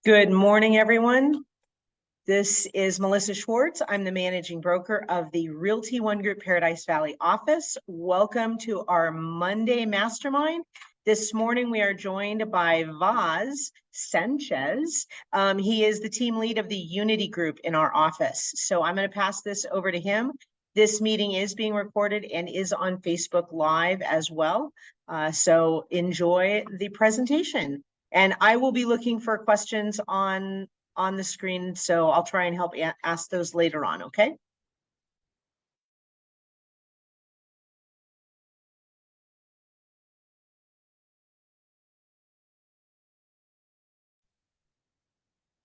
Good morning, everyone. This is Melissa Schwartz. I'm the managing broker of the Realty One Group Paradise Valley office. Welcome to our Monday mastermind. This morning, we are joined by Sanchez. He is the team lead of the Unity Group in our office. So I'm going to pass this over to him. This meeting is being recorded and is on Facebook Live as well. So enjoy the presentation. And I will be looking for questions on the screen, so I'll try and help ask those later on, okay?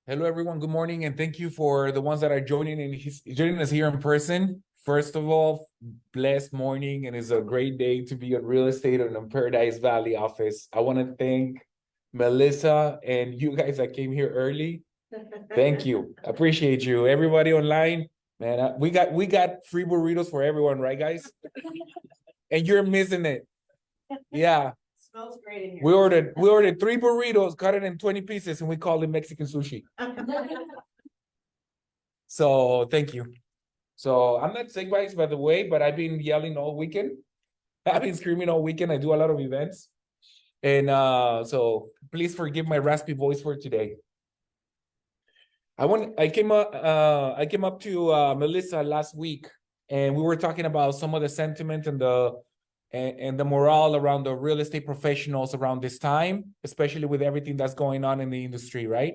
Hello, everyone. Good morning, and thank you for the ones that are joining us here in person. First of all, blessed morning, and it's a great day to be on real estate in the Paradise Valley office. I want to thank Melissa and you guys that came here early. Thank you. Appreciate you. Everybody online, man. We got free burritos for everyone, right, guys? And you're missing it. Yeah. Smells great in here. We ordered 3 burritos, cut it in 20 pieces, and we called it Mexican sushi. So thank you. So I'm not sick, guys, by the way, but I've been yelling all weekend. I've been screaming all weekend. I do a lot of events. And so please forgive my raspy voice for today. I came up to Melissa last week, and we were talking about some of the sentiment and the morale around the real estate professionals around this time, especially with everything that's going on in the industry, right?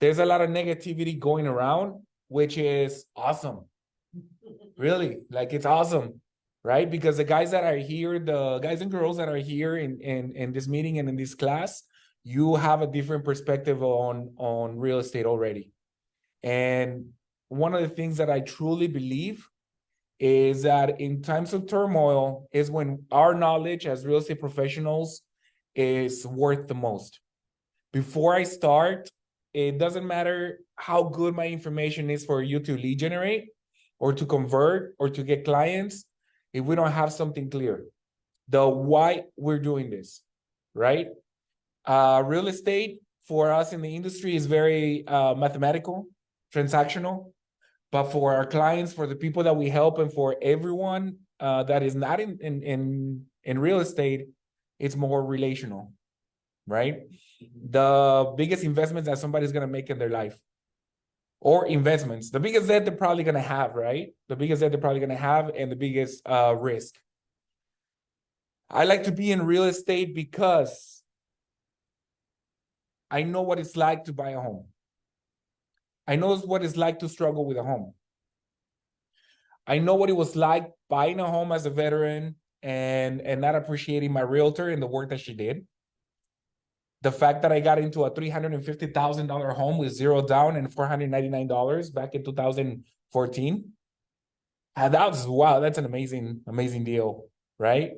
There's a lot of negativity going around, which is awesome. Really, like it's awesome, right? Because the guys that are here, the guys and girls that are here in this meeting and in this class, you have a different perspective on real estate already. And one of the things that I truly believe is that in times of turmoil is when our knowledge as real estate professionals is worth the most. Before I start, it doesn't matter how good my information is for you to lead generate or to convert or to get clients if we don't have something clear. The why we're doing this, right? Real estate for us in the industry is very mathematical, transactional. But for our clients, for the people that we help, and for everyone that is not in real estate, it's more relational, right? The biggest investments that somebody's going to make in their life, or investments, the biggest debt they're probably going to have, right? The biggest debt they're probably going to have, and the biggest risk. I like to be in real estate because I know what it's like to buy a home. I know what it's like to struggle with a home. I know what it was like buying a home as a veteran and not appreciating my realtor and the work that she did. The fact that I got into a $350,000 home with $0 down and $499 back in 2014. And that was, wow, that's an amazing, amazing deal, right?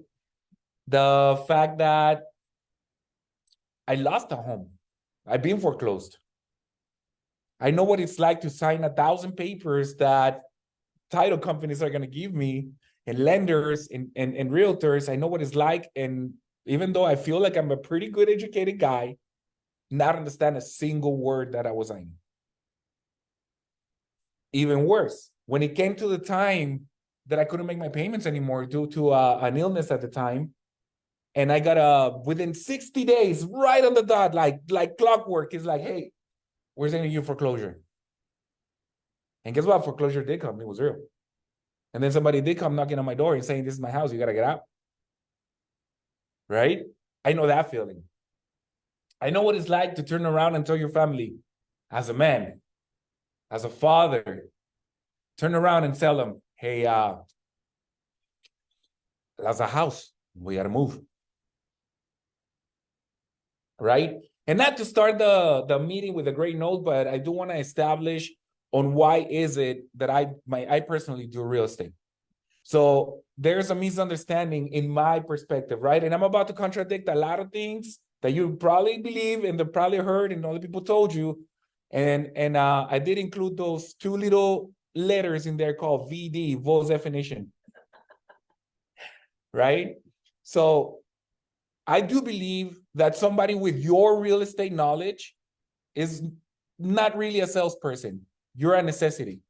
The fact that I lost a home. I've been foreclosed. I know what it's like to sign 1,000 papers that title companies are going to give me, and lenders and realtors. I know what it's like. And even though I feel like I'm a pretty good educated guy, not understand a single word that I was saying. Even worse, when it came to the time that I couldn't make my payments anymore due to an illness at the time, and I got within 60 days, right on the dot, like clockwork, it's like, hey, we're sending you foreclosure. And guess what? Foreclosure did come. It was real. And then somebody did come knocking on my door and saying, this is my house. You got to get out. Right? I know that feeling. I know what it's like to turn around and tell your family, as a man, as a father, turn around and tell them, hey, that's a house. We got to move. Right? And not to start the meeting with a great note, but I do want to establish on why is it that I personally do real estate. So there's a misunderstanding in my perspective, right? And I'm about to contradict a lot of things that you probably believe and that probably heard and other people told you. And I did include those 2 little letters in there called VD, Vo's definition, right? So I do believe that somebody with your real estate knowledge is not really a salesperson. You're a necessity.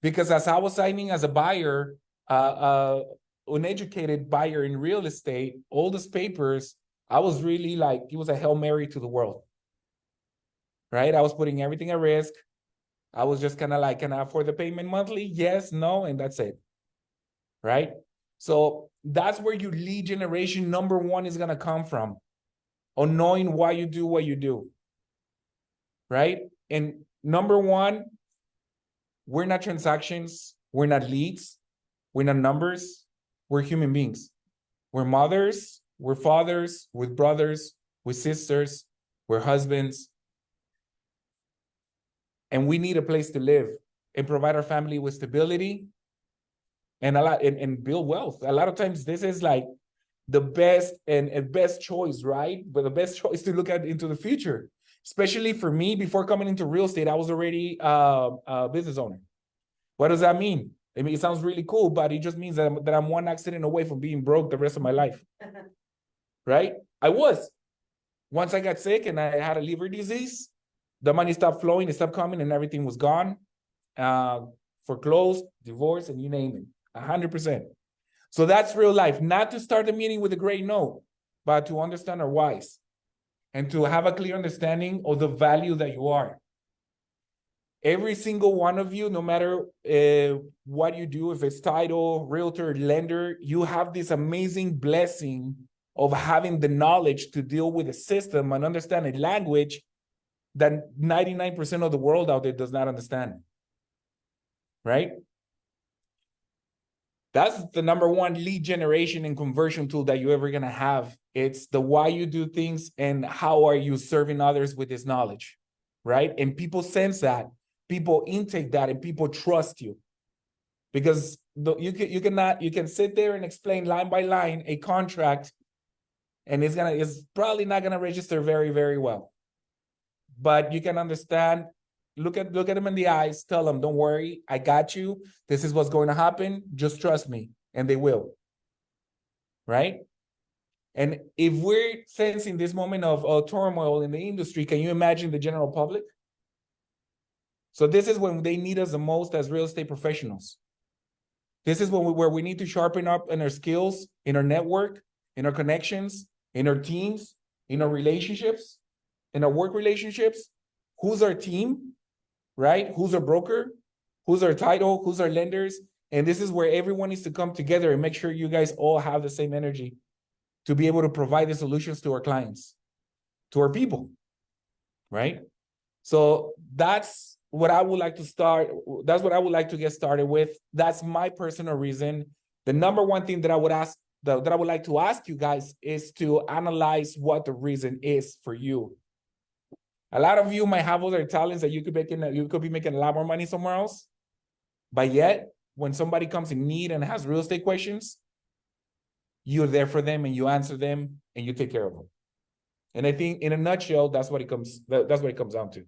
Because as I was signing as a buyer, uneducated buyer in real estate, all these papers, I was really like, it was a Hail Mary to the world, right? I was putting everything at risk. I was just kind of like, can I afford the payment monthly? Yes, no, and that's it, right? So that's where your lead generation number one is going to come from, on knowing why you do what you do, right? And number one, we're not transactions, we're not leads, we're not numbers, we're human beings. We're mothers, we're fathers, we're brothers, we're sisters, we're husbands. And we need a place to live and provide our family with stability and and build wealth. A lot of times this is like the best and best choice, right? But the best choice to look at into the future. Especially for me, before coming into real estate, I was already a business owner. What does that mean? I mean, it sounds really cool, but it just means that I'm one accident away from being broke the rest of my life, right? I was. Once I got sick and I had a liver disease, the money stopped flowing, it stopped coming, and everything was gone. Foreclosed, divorce, and you name it, 100%. So that's real life. Not to start the meeting with a great note, but to understand our whys and to have a clear understanding of the value that you are. Every single one of you, no matter what you do, if it's title, realtor, lender, you have this amazing blessing of having the knowledge to deal with the system and understand a language that 99% of the world out there does not understand, right? That's the number one lead generation and conversion tool that you're ever going to have. It's the why you do things and how are you serving others with this knowledge, right? And people sense that, people intake that, and people trust you. Because you can sit there and explain line by line a contract, and it's probably not gonna register very, very well. But you can understand, look at them in the eyes, tell them, don't worry, I got you. This is what's going to happen. Just trust me, and they will. Right? And if we're sensing this moment of turmoil in the industry, can you imagine the general public? So this is when they need us the most as real estate professionals. This is where we need to sharpen up in our skills, in our network, in our connections, in our teams, in our relationships, in our work relationships. Who's our team, right? Who's our broker? Who's our title? Who's our lenders? And this is where everyone needs to come together and make sure you guys all have the same energy to be able to provide the solutions to our clients, to our people, right? So that's what I would like to start. That's what I would like to get started with. That's my personal reason. The number one thing that I would like to ask you guys is to analyze what the reason is for you. A lot of you might have other talents that you could be making a lot more money somewhere else. But yet, when somebody comes in need and has real estate questions, you're there for them and you answer them and you take care of them. And I think in a nutshell, that's what it comes down to.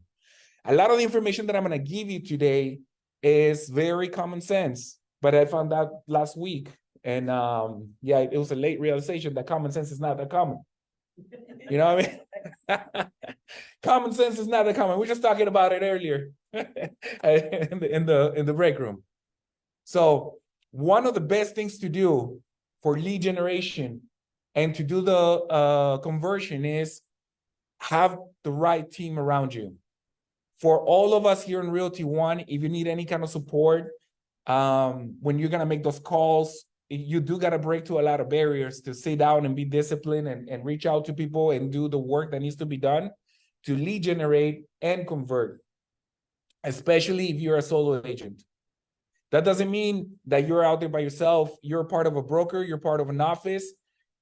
A lot of the information that I'm going to give you today is very common sense, but I found out last week, and yeah, it was a late realization that common sense is not that common. You know what I mean? Common sense is not that common. We were just talking about it earlier in the break room. So one of the best things to do for lead generation and to do the conversion is have the right team around you. For all of us here in Realty One, if you need any kind of support, when you're going to make those calls, you do got to break through a lot of barriers to sit down and be disciplined and reach out to people and do the work that needs to be done to lead generate and convert, especially if you're a solo agent. That doesn't mean that you're out there by yourself. You're part of a broker, you're part of an office.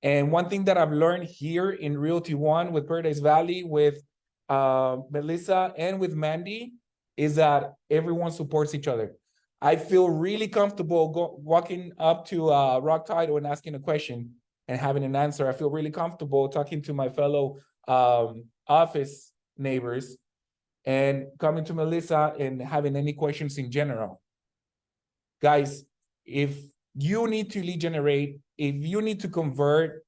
And one thing that I've learned here in Realty One with Paradise Valley, with Melissa and with Mandy, is that everyone supports each other. I feel really comfortable walking up to Rock Title and asking a question and having an answer. I feel really comfortable talking to my fellow office neighbors and coming to Melissa and having any questions in general. Guys, if you need to lead generate, if you need to convert,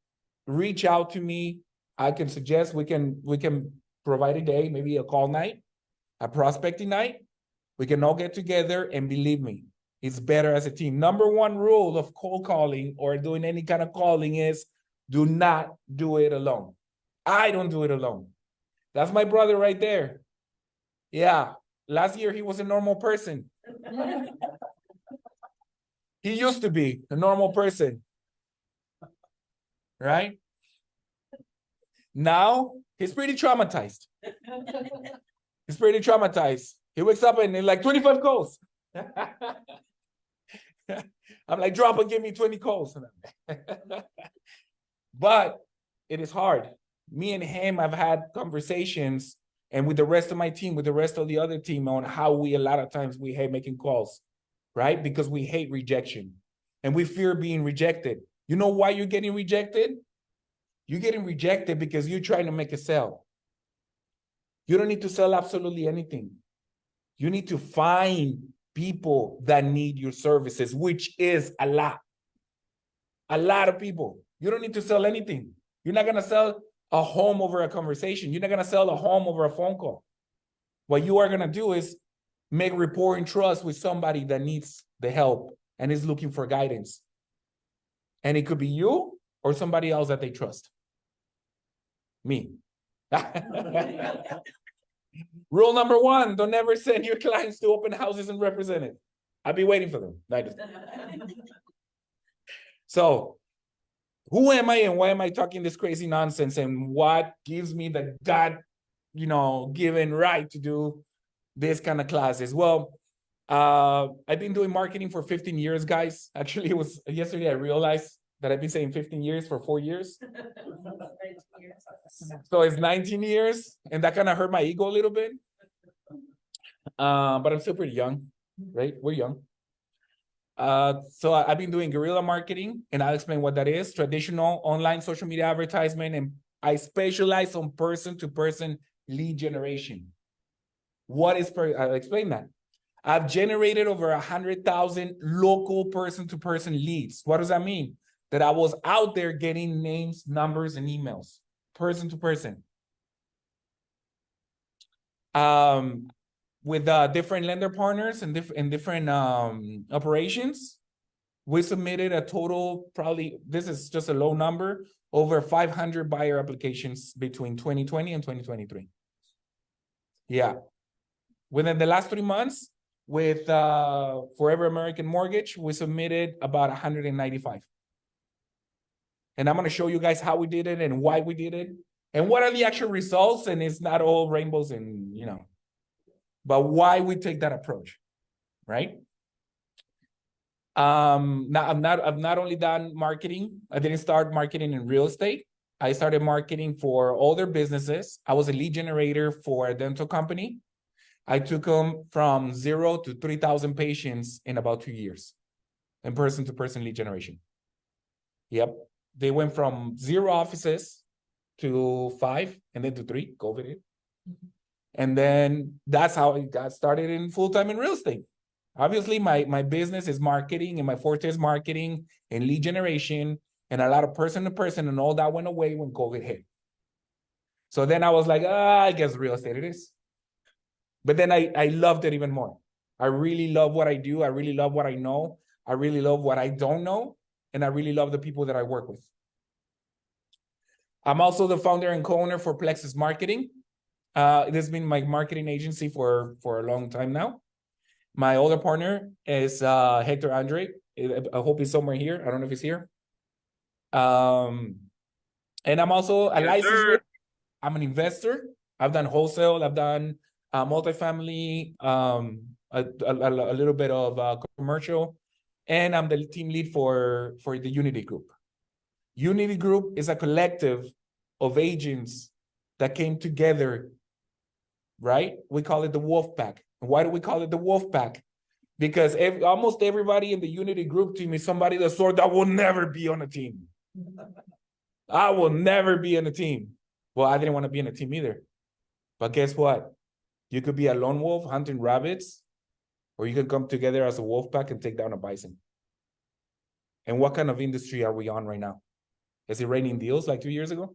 reach out to me. I can suggest we can provide a day, maybe a call night, a prospecting night. We can all get together, and believe me, it's better as a team. Number one rule of cold calling or doing any kind of calling is do not do it alone. I don't do it alone. That's my brother right there. Yeah, last year he was a normal person. He used to be a normal person, right? Now he's pretty traumatized. He's pretty traumatized. He wakes up and like 25 calls. I'm like, drop and give me 20 calls. But it is hard. Me and him have had conversations, and with the rest of my team, with the rest of the other team, on how we, a lot of times we hate making calls, right? Because we hate rejection and we fear being rejected. You know why you're getting rejected? You're getting rejected because you're trying to make a sale. You don't need to sell absolutely anything. You need to find people that need your services, which is a lot. A lot of people. You don't need to sell anything. You're not going to sell a home over a conversation. You're not going to sell a home over a phone call. What you are going to do is make rapport and trust with somebody that needs the help and is looking for guidance. And it could be you or somebody else that they trust. Me. Rule number one, don't ever send your clients to open houses and represent it. I'll be waiting for them. So, who am I and why am I talking this crazy nonsense, and what gives me the God, given right to do this kind of classes? Well, I've been doing marketing for 15 years, guys. Actually, it was yesterday I realized that I've been saying 15 years for 4 years. So it's 19 years, and that kind of hurt my ego a little bit. But I'm still pretty young, right? We're young. So I've been doing guerrilla marketing, and I'll explain what that is. Traditional online social media advertisement, and I specialize on person-to-person lead generation. I'll explain that. I've generated over 100,000 local person-to-person leads. What does that mean? That I was out there getting names, numbers, and emails, person-to-person. With different lender partners and different operations, we submitted a total, probably, this is just a low number, over 500 buyer applications between 2020 and 2023. Yeah. Within the last 3 months, with Forever American Mortgage, we submitted about 195. And I'm going to show you guys how we did it and why we did it and what are the actual results. And it's not all rainbows and, but why we take that approach, right? Now I've not only done marketing. I didn't start marketing in real estate. I started marketing for all their businesses. I was a lead generator for a dental company. I took them from 0 to 3,000 patients in about 2 years in person-to-person lead generation. Yep. They went from 0 offices to 5 and then to 3, COVID hit. And then that's how I got started in full-time in real estate. Obviously, my business is marketing, and my forte is marketing and lead generation, and a lot of person-to-person, and all that went away when COVID hit. So then I was like, I guess real estate it is. But then I loved it even more. I really love what I do. I really love what I know. I really love what I don't know. And I really love the people that I work with. I'm also the founder and co-owner for Plexus Marketing. It has been my marketing agency for a long time now. My older partner is Hector Andre. I hope he's somewhere here. I don't know if he's here. And I'm also a licensed. I'm an investor. I've done wholesale. I've done multifamily, a little bit of commercial, and I'm the team lead for the Unity Group. Unity Group is a collective of agents that came together, right? We call it the Wolf Pack. And why do we call it the Wolf Pack? Because almost everybody in the Unity Group team is somebody that will never be on a team. I will never be on a team. Well, I didn't want to be in a team either. But guess what? You could be a lone wolf hunting rabbits, or you can come together as a wolf pack and take down a bison. And what kind of industry are we on right now? Is it raining deals like 2 years ago?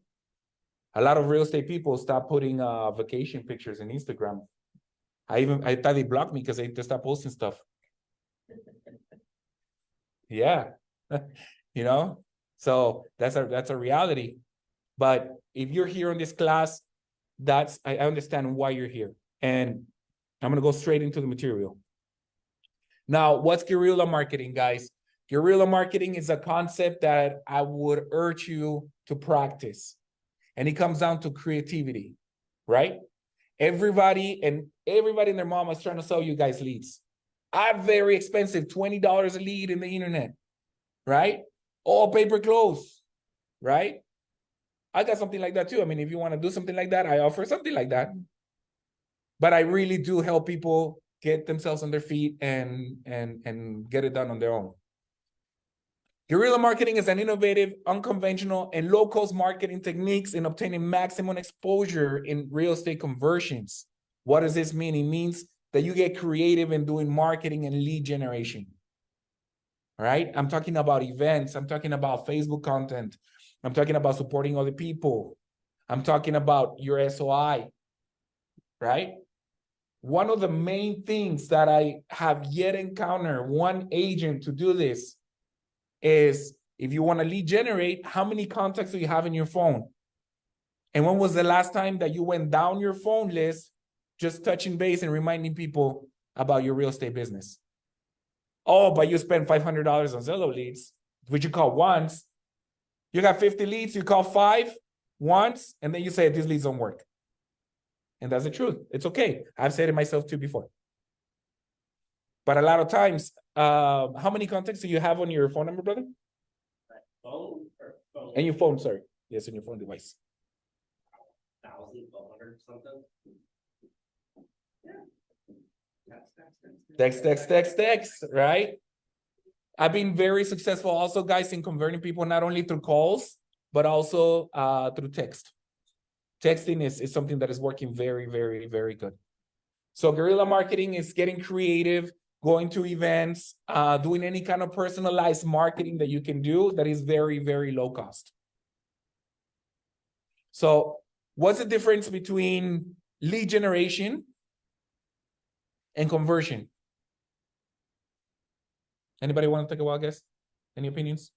A lot of real estate people stop putting vacation pictures in Instagram. I thought they blocked me because they stopped posting stuff. Yeah. You know, so that's a reality. But if you're here in this class, I understand why you're here. And I'm going to go straight into the material. Now, what's guerrilla marketing, guys? Guerrilla marketing is a concept that I would urge you to practice. And it comes down to creativity, right? Everybody and their mama is trying to sell you guys leads. I'm very expensive, $20 a lead in the internet, right? All paper close, right? I got something like that too. I mean, if you want to do something like that, I offer something like that. But I really do help people get themselves on their feet and get it done on their own. Guerrilla marketing is an innovative, unconventional, and low-cost marketing techniques in obtaining maximum exposure in real estate conversions. What does this mean? It means that you get creative in doing marketing and lead generation. All right? I'm talking about events. I'm talking about Facebook content. I'm talking about supporting other people. I'm talking about your SOI, right? One of the main things that I have yet encountered one agent to do this is, if you want to lead generate, how many contacts do you have in your phone? And when was the last time that you went down your phone list, just touching base and reminding people about your real estate business? Oh, but you spent $500 on Zillow leads, which you call once. You got 50 leads, you call 5 once, and then you say, these leads don't work. And that's the truth. It's okay. I've said it myself too before. But a lot of times, how many contacts do you have on your phone number, brother? Phone or phone? And your phone, sorry. Yes, on your phone device. 1,000, 100 something. Text, right? I've been very successful also, guys, in converting people not only through calls, but also through text. Texting is something that is working very, very, very good. So guerrilla marketing is getting creative, going to events, doing any kind of personalized marketing that you can do that is very, very low cost. So what's the difference between lead generation and conversion? Anybody want to take a wild guess? Any opinions?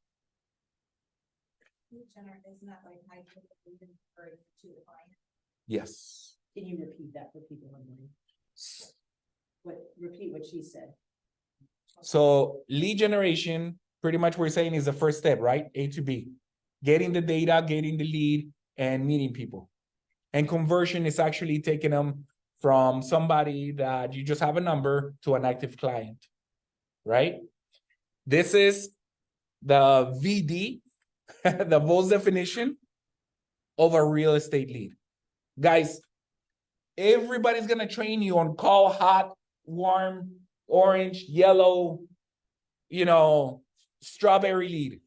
Isn't that like I put the lead to the client? Yes. Can you repeat that for people online? Repeat what she said. So lead generation, pretty much we're saying, is the first step, right? A to B. Getting the data, getting the lead, and meeting people. And conversion is actually taking them from somebody that you just have a number to an active client, right? This is the VD, the Vols definition of a real estate lead. Guys, everybody's going to train you on call hot, warm, orange, yellow, strawberry lead.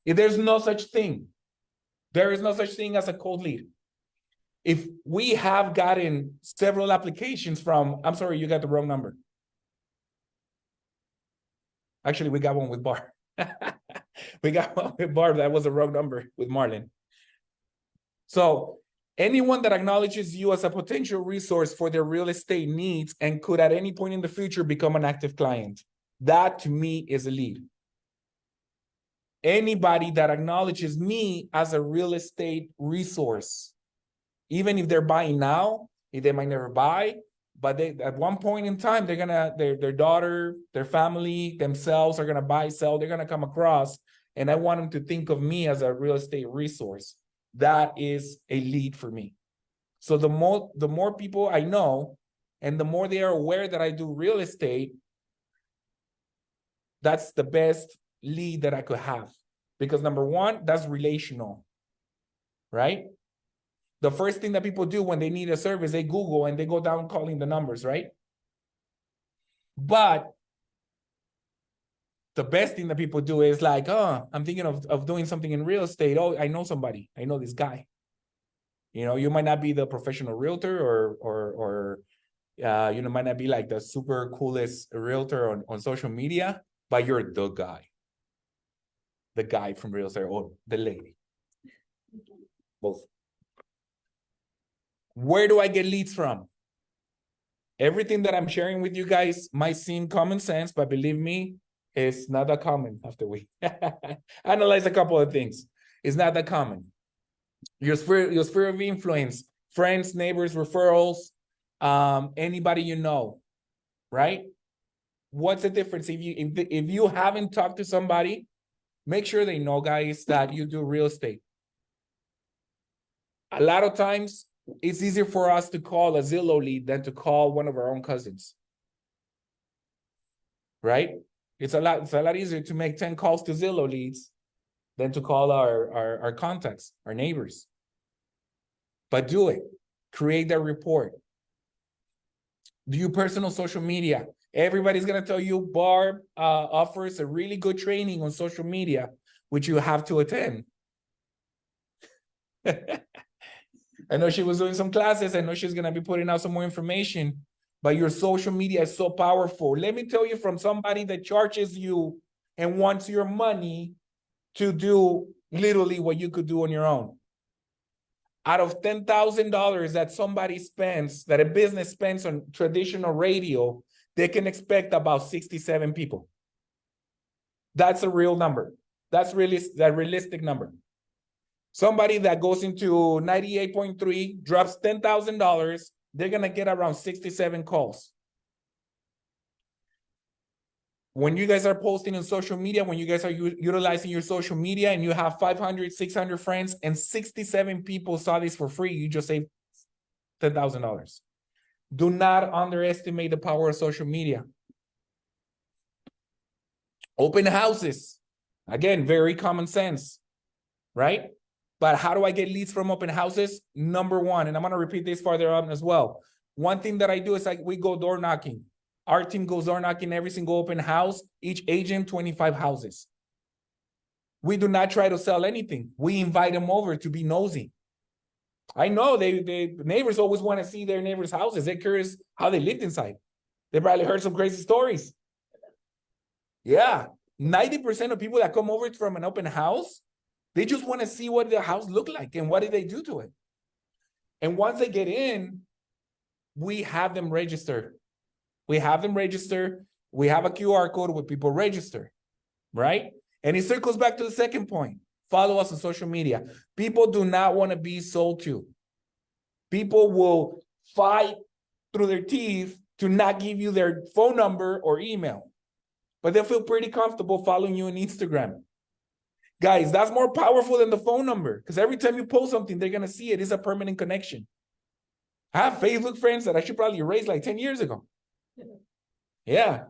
If there's no such thing. There is no such thing as a cold lead. If we have gotten several applications from, I'm sorry, you got the wrong number. Actually, we got one with Barb. We got one with Barb. That was a wrong number with Marlon. So anyone that acknowledges you as a potential resource for their real estate needs and could at any point in the future become an active client, that to me is a lead. Anybody that acknowledges me as a real estate resource, even if they're buying now, if they might never buy, but they at one point in time, they're gonna, their daughter, their family, themselves are gonna buy, sell, they're gonna come across, and I want them to think of me as a real estate resource. That is a lead for me. So the more people I know, and the more they are aware that I do real estate, that's the best lead that I could have. Because number one, that's relational, right? The first thing that people do when they need a service, they Google and they go down calling the numbers, right? But the best thing that people do is like, oh, I'm thinking of doing something in real estate. Oh, I know somebody. I know this guy. You might not be the professional realtor or might not be like the super coolest realtor on social media, but you're the guy. The guy from real estate or the lady. Both. Where do I get leads from? Everything that I'm sharing with you guys might seem common sense, but believe me, it's not that common after we analyze a couple of things. It's not that common. Your sphere of influence, friends, neighbors, referrals, anybody you know, right? What's the difference? If you haven't talked to somebody, make sure they know, guys, that you do real estate. A lot of times, it's easier for us to call a Zillow lead than to call one of our own cousins. Right? It's a lot easier to make 10 calls to Zillow leads than to call our contacts, our neighbors. But do it. Create that report. Do personal social media. Everybody's going to tell you Barb offers a really good training on social media, which you have to attend. I know she was doing some classes. I know she's going to be putting out some more information, but your social media is so powerful. Let me tell you from somebody that charges you and wants your money to do literally what you could do on your own. Out of $10,000 that somebody spends, that a business spends on traditional radio, they can expect about 67 people. That's a real number. That's really the realistic number. Somebody that goes into 98.3, drops $10,000, they're going to get around 67 calls. When you guys are posting on social media, when you guys are utilizing your social media and you have 500, 600 friends and 67 people saw this for free, you just saved $10,000. Do not underestimate the power of social media. Open houses. Again, very common sense, right? But how do I get leads from open houses? Number one, and I'm going to repeat this farther on as well. One thing that I do is we go door knocking. Our team goes door knocking every single open house, each agent 25 houses. We do not try to sell anything. We invite them over to be nosy. I know the neighbors always want to see their neighbors' houses. They're curious how they lived inside. They probably heard some crazy stories. Yeah, 90% of people that come over from an open house, they just want to see what the house looked like and what did they do to it. And once they get in, we have them register. We have them register. We have a QR code where people register, right? And it circles back to the second point. Follow us on social media. People do not want to be sold to. People will fight through their teeth to not give you their phone number or email, but they'll feel pretty comfortable following you on Instagram. Guys, that's more powerful than the phone number because every time you post something, they're going to see it. It's a permanent connection. I have Facebook friends that I should probably erase like 10 years ago. Yeah.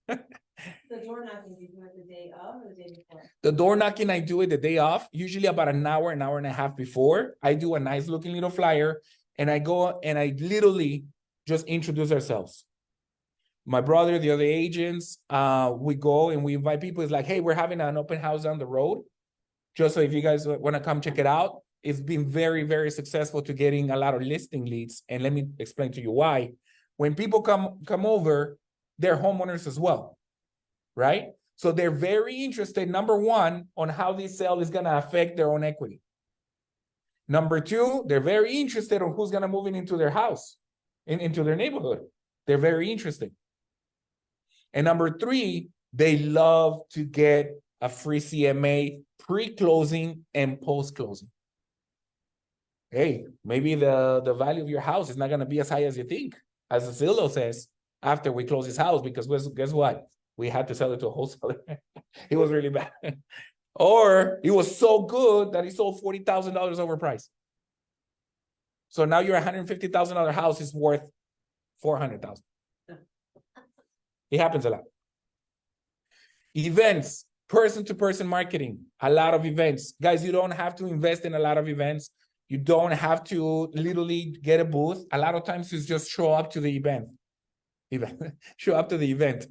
The door knocking, you do it the day of or the day before? The door knocking, I do it the day off, usually about an hour and a half before. I do a nice looking little flyer and I go and I literally just introduce ourselves. My brother, the other agents, we go and we invite people. It's like, hey, we're having an open house down the road. Just so if you guys want to come check it out. It's been very, very successful to getting a lot of listing leads. And let me explain to you why. When people come over, they're homeowners as well, right? So they're very interested, number one, on how this sale is going to affect their own equity. Number two, they're very interested on who's going to move into their house, into their neighborhood. They're very interested. And number three, they love to get a free CMA pre-closing and post-closing. Hey, maybe the value of your house is not going to be as high as you think, as Zillow says, after we close his house, because guess what? We had to sell it to a wholesaler. It was really bad. Or it was so good that he sold $40,000 overpriced. So now your $150,000 house is worth $400,000. It happens a lot. Events, person-to-person marketing, a lot of events. Guys, you don't have to invest in a lot of events. You don't have to literally get a booth. A lot of times it's just show up to the event. Show up to the event.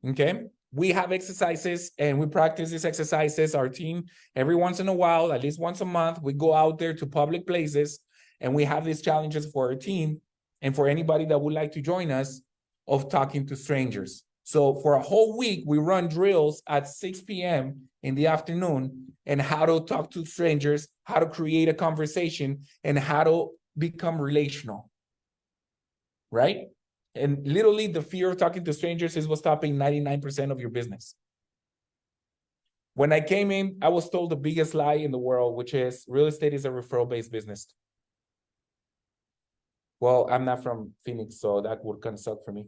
Okay? We have exercises and we practice these exercises. Our team, every once in a while, at least once a month, we go out there to public places and we have these challenges for our team and for anybody that would like to join us of talking to strangers. So for a whole week, we run drills at 6 p.m. in the afternoon and how to talk to strangers, how to create a conversation, and how to become relational, right? And literally the fear of talking to strangers is what's stopping 99% of your business. When I came in, I was told the biggest lie in the world, which is real estate is a referral-based business. Well, I'm not from Phoenix, so that would kind of suck for me.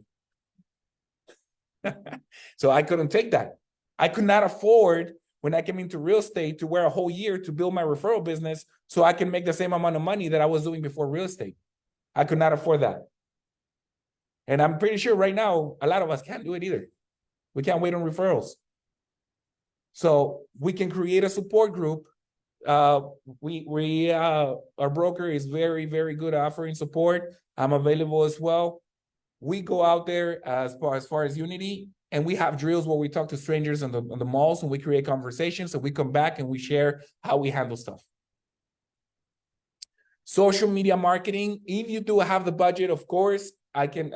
So I couldn't take that. I could not afford, when I came into real estate, to wear a whole year to build my referral business so I can make the same amount of money that I was doing before real estate. I could not afford that. And I'm pretty sure right now, a lot of us can't do it either. We can't wait on referrals. So we can create a support group. Our broker is very, very good at offering support. I'm available as well. We go out there as far as Unity, and we have drills where we talk to strangers on the malls, and we create conversations, and we come back and we share how we handle stuff. Social media marketing, if you do have the budget, of course,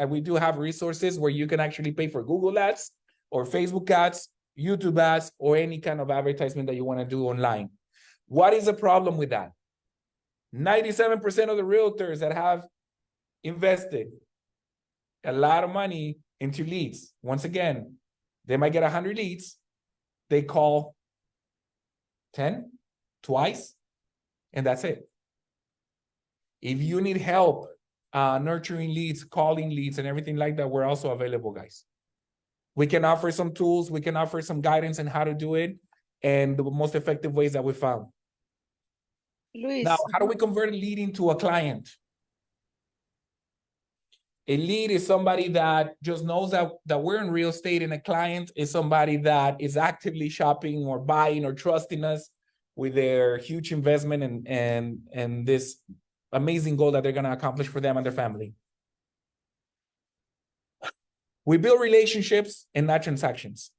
we do have resources where you can actually pay for Google ads or Facebook ads, YouTube ads, or any kind of advertisement that you want to do online. What is the problem with that? 97% of the realtors that have invested a lot of money into leads, once again, they might get 100 leads, they call 10 twice, and that's it. If you need help nurturing leads, calling leads, and everything like that, we're also available, guys. We can offer some tools, we can offer some guidance on how to do it, and the most effective ways that we found. Luis, Now, how do we convert a lead into a client? A lead is somebody that just knows that we're in real estate, and a client is somebody that is actively shopping or buying or trusting us with their huge investment and this amazing goal that they're going to accomplish for them and their family. We build relationships and not transactions.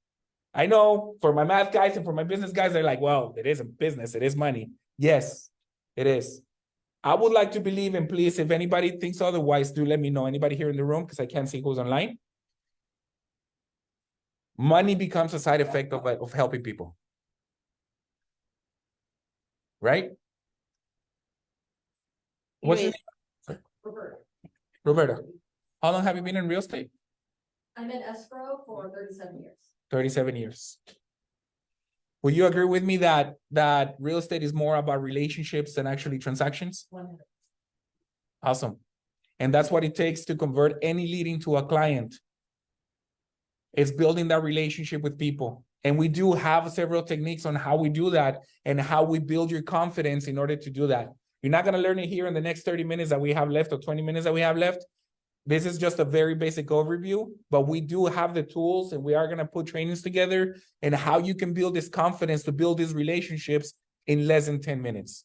I know for my math guys and for my business guys, they're like, well, it is a business, it is money. Yes, it is. I would like to believe, and please, if anybody thinks otherwise, do let me know. Anybody here in the room, because I can't see who's online. Money becomes a side effect of helping people. Right? What's your name? Roberta. How long have you been in real estate? I'm in escrow for 37 years. 37 years. Will you agree with me that real estate is more about relationships than actually transactions? 100. Awesome. And that's what it takes to convert any lead into a client. It's building that relationship with people. And we do have several techniques on how we do that and how we build your confidence in order to do that. You're not going to learn it here in the next 30 minutes that we have left or 20 minutes that we have left. This is just a very basic overview, but we do have the tools, and we are going to put trainings together and how you can build this confidence to build these relationships in less than 10 minutes.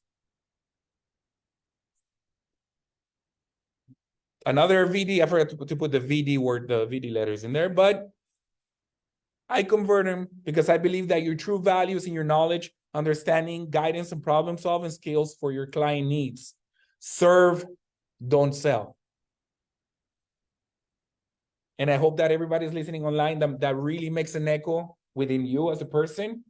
Another VD, I forgot to put the VD word, the VD letters in there, but I convert them because I believe that your true values and your knowledge, understanding, guidance, and problem-solving skills for your client needs. Serve, don't sell. And I hope that everybody's listening online that really makes an echo within you as a person,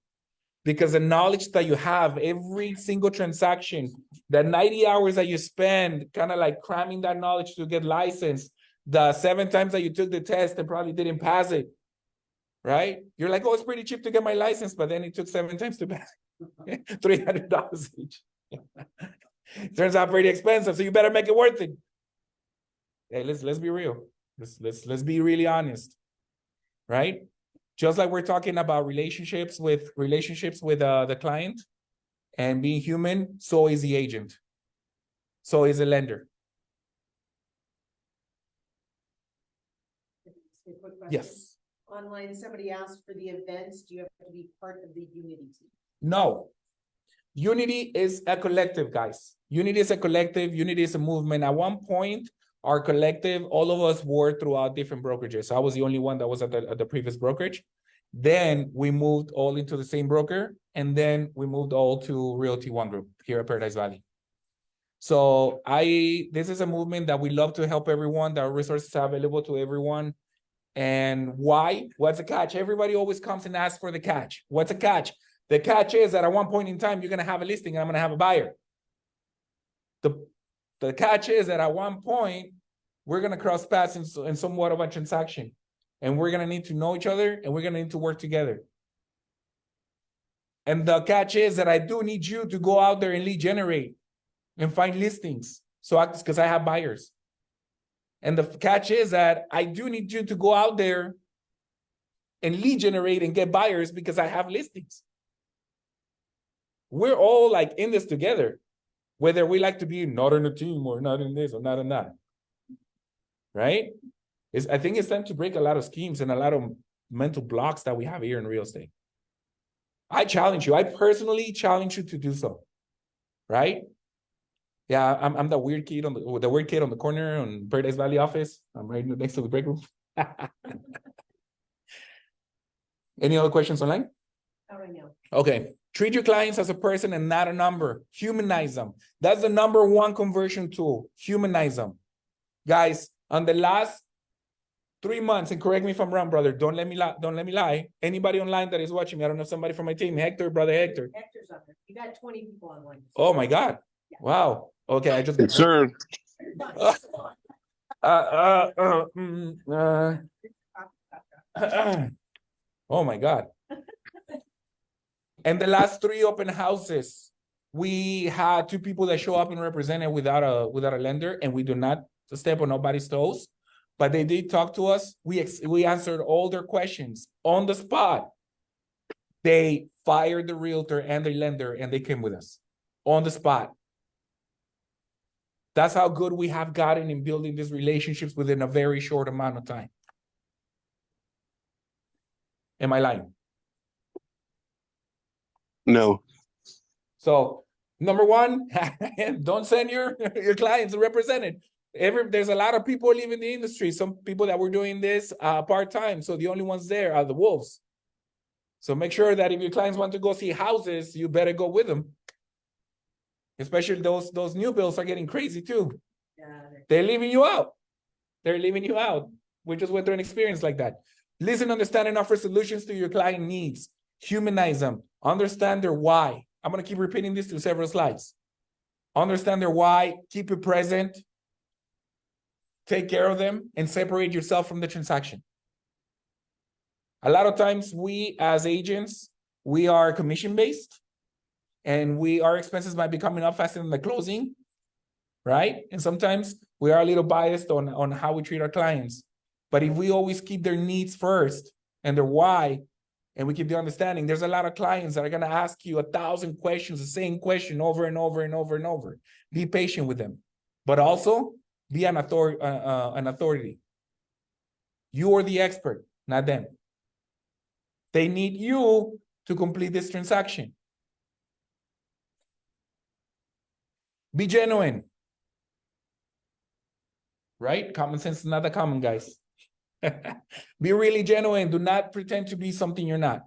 because the knowledge that you have, every single transaction, the 90 hours that you spend kind of like cramming that knowledge to get licensed, the 7 times that you took the test and probably didn't pass it, right? You're like, oh, it's pretty cheap to get my license, but then it took 7 times to pass it. $300 each. Turns out pretty expensive, so you better make it worth it. Hey, let's be real. Let's be really honest, right? Just like we're talking about relationships with the client and being human, so is the agent. So is the lender. Yes. Online, somebody asked for the events. Do you have to be part of the Unity team? No. Unity is a collective, guys. Unity is a collective. Unity is a movement. At one point, our collective, all of us were throughout different brokerages. I was the only one that was at the previous brokerage. Then we moved all into the same broker, and then we moved all to Realty One Group here at Paradise Valley. So this is a movement that we love to help everyone, that our resources are available to everyone. And why? What's the catch? Everybody always comes and asks for the catch. What's the catch? The catch is that at one point in time, you're going to have a listing and I'm going to have a buyer. The catch is that at one point, we're going to cross paths in somewhat of a transaction. And we're going to need to know each other and we're going to need to work together. And the catch is that I do need you to go out there and lead generate and find listings. So because I have buyers. And the catch is that I do need you to go out there and lead generate and get buyers because I have listings. We're all like in this together, whether we like to be not in a team or not in this or not in that. Right? I think it's time to break a lot of schemes and a lot of mental blocks that we have here in real estate. I challenge you. I personally challenge you to do so. Right? Yeah, I'm the weird kid on the corner on Paradise Valley office. I'm right next to the break room. Any other questions online? Not right now. Okay. Treat your clients as a person and not a number. Humanize them. That's the #1 conversion tool. Humanize them. Guys, on the last 3 months, and correct me if I'm wrong, brother, don't let me lie. Anybody online that is watching me, I don't know, somebody from my team, brother Hector. Hector's on there. You got 20 people online. Oh my God. Wow. Okay, I just Concern. Oh my God. And the last 3 open houses, we had 2 people that show up and represented without a lender, and we do not step on nobody's toes, but they did talk to us. We answered all their questions on the spot. They fired the realtor and the lender, and they came with us on the spot. That's how good we have gotten in building these relationships within a very short amount of time. Am I lying? No. So, #1, don't send your clients represented. There's a lot of people leaving the industry. Some people that were doing this part-time. So the only ones there are the wolves. So make sure that if your clients want to go see houses, you better go with them. Especially those new builds are getting crazy too. Yeah, They're leaving you out. They're leaving you out. We just went through an experience like that. Listen, understand, and offer solutions to your client needs. Humanize them. Understand their why. I'm going to keep repeating this to several slides. Understand their why. Keep it present. Take care of them and separate yourself from the transaction. A lot of times we as agents, we are commission-based and our expenses might be coming up faster than the closing, right? And sometimes we are a little biased on how we treat our clients. But if we always keep their needs first and their why, and we keep the understanding, there's a lot of clients that are going to ask you 1,000 questions, the same question over and over and over and over. Be patient with them, but also be an authority. You are the expert, not them. They need you to complete this transaction. Be genuine. Right? Common sense is not that common, guys. Be really genuine. Do not pretend to be something you're not.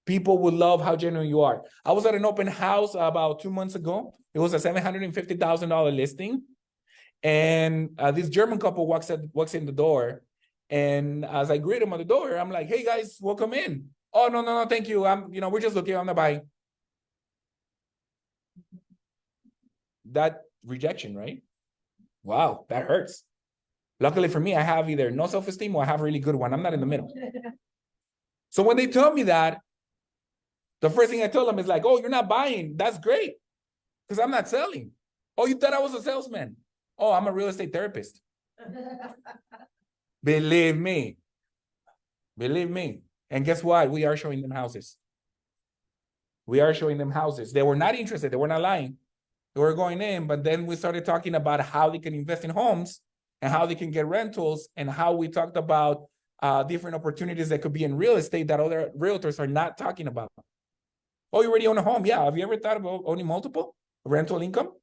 People will love how genuine you are. I was at an open house about 2 months ago. It was a $750,000 listing. And this German couple walks in the door. And as I greet them at the door, I'm like, hey guys, welcome in. Oh, no, thank you. We're just looking on the buy. That rejection, right? Wow, that hurts. Luckily for me, I have either no self-esteem or I have a really good one. I'm not in the middle. So when they told me that, the first thing I told them is like, oh, you're not buying. That's great. Because I'm not selling. Oh, you thought I was a salesman. Oh, I'm a real estate therapist. Believe me. Believe me. And guess what? We are showing them houses. We are showing them houses. They were not interested. They were not lying. They were going in, but then we started talking about how they can invest in homes and how they can get rentals and how we talked about different opportunities that could be in real estate that other realtors are not talking about. Oh, you already own a home? Yeah. Have you ever thought about owning multiple rental income?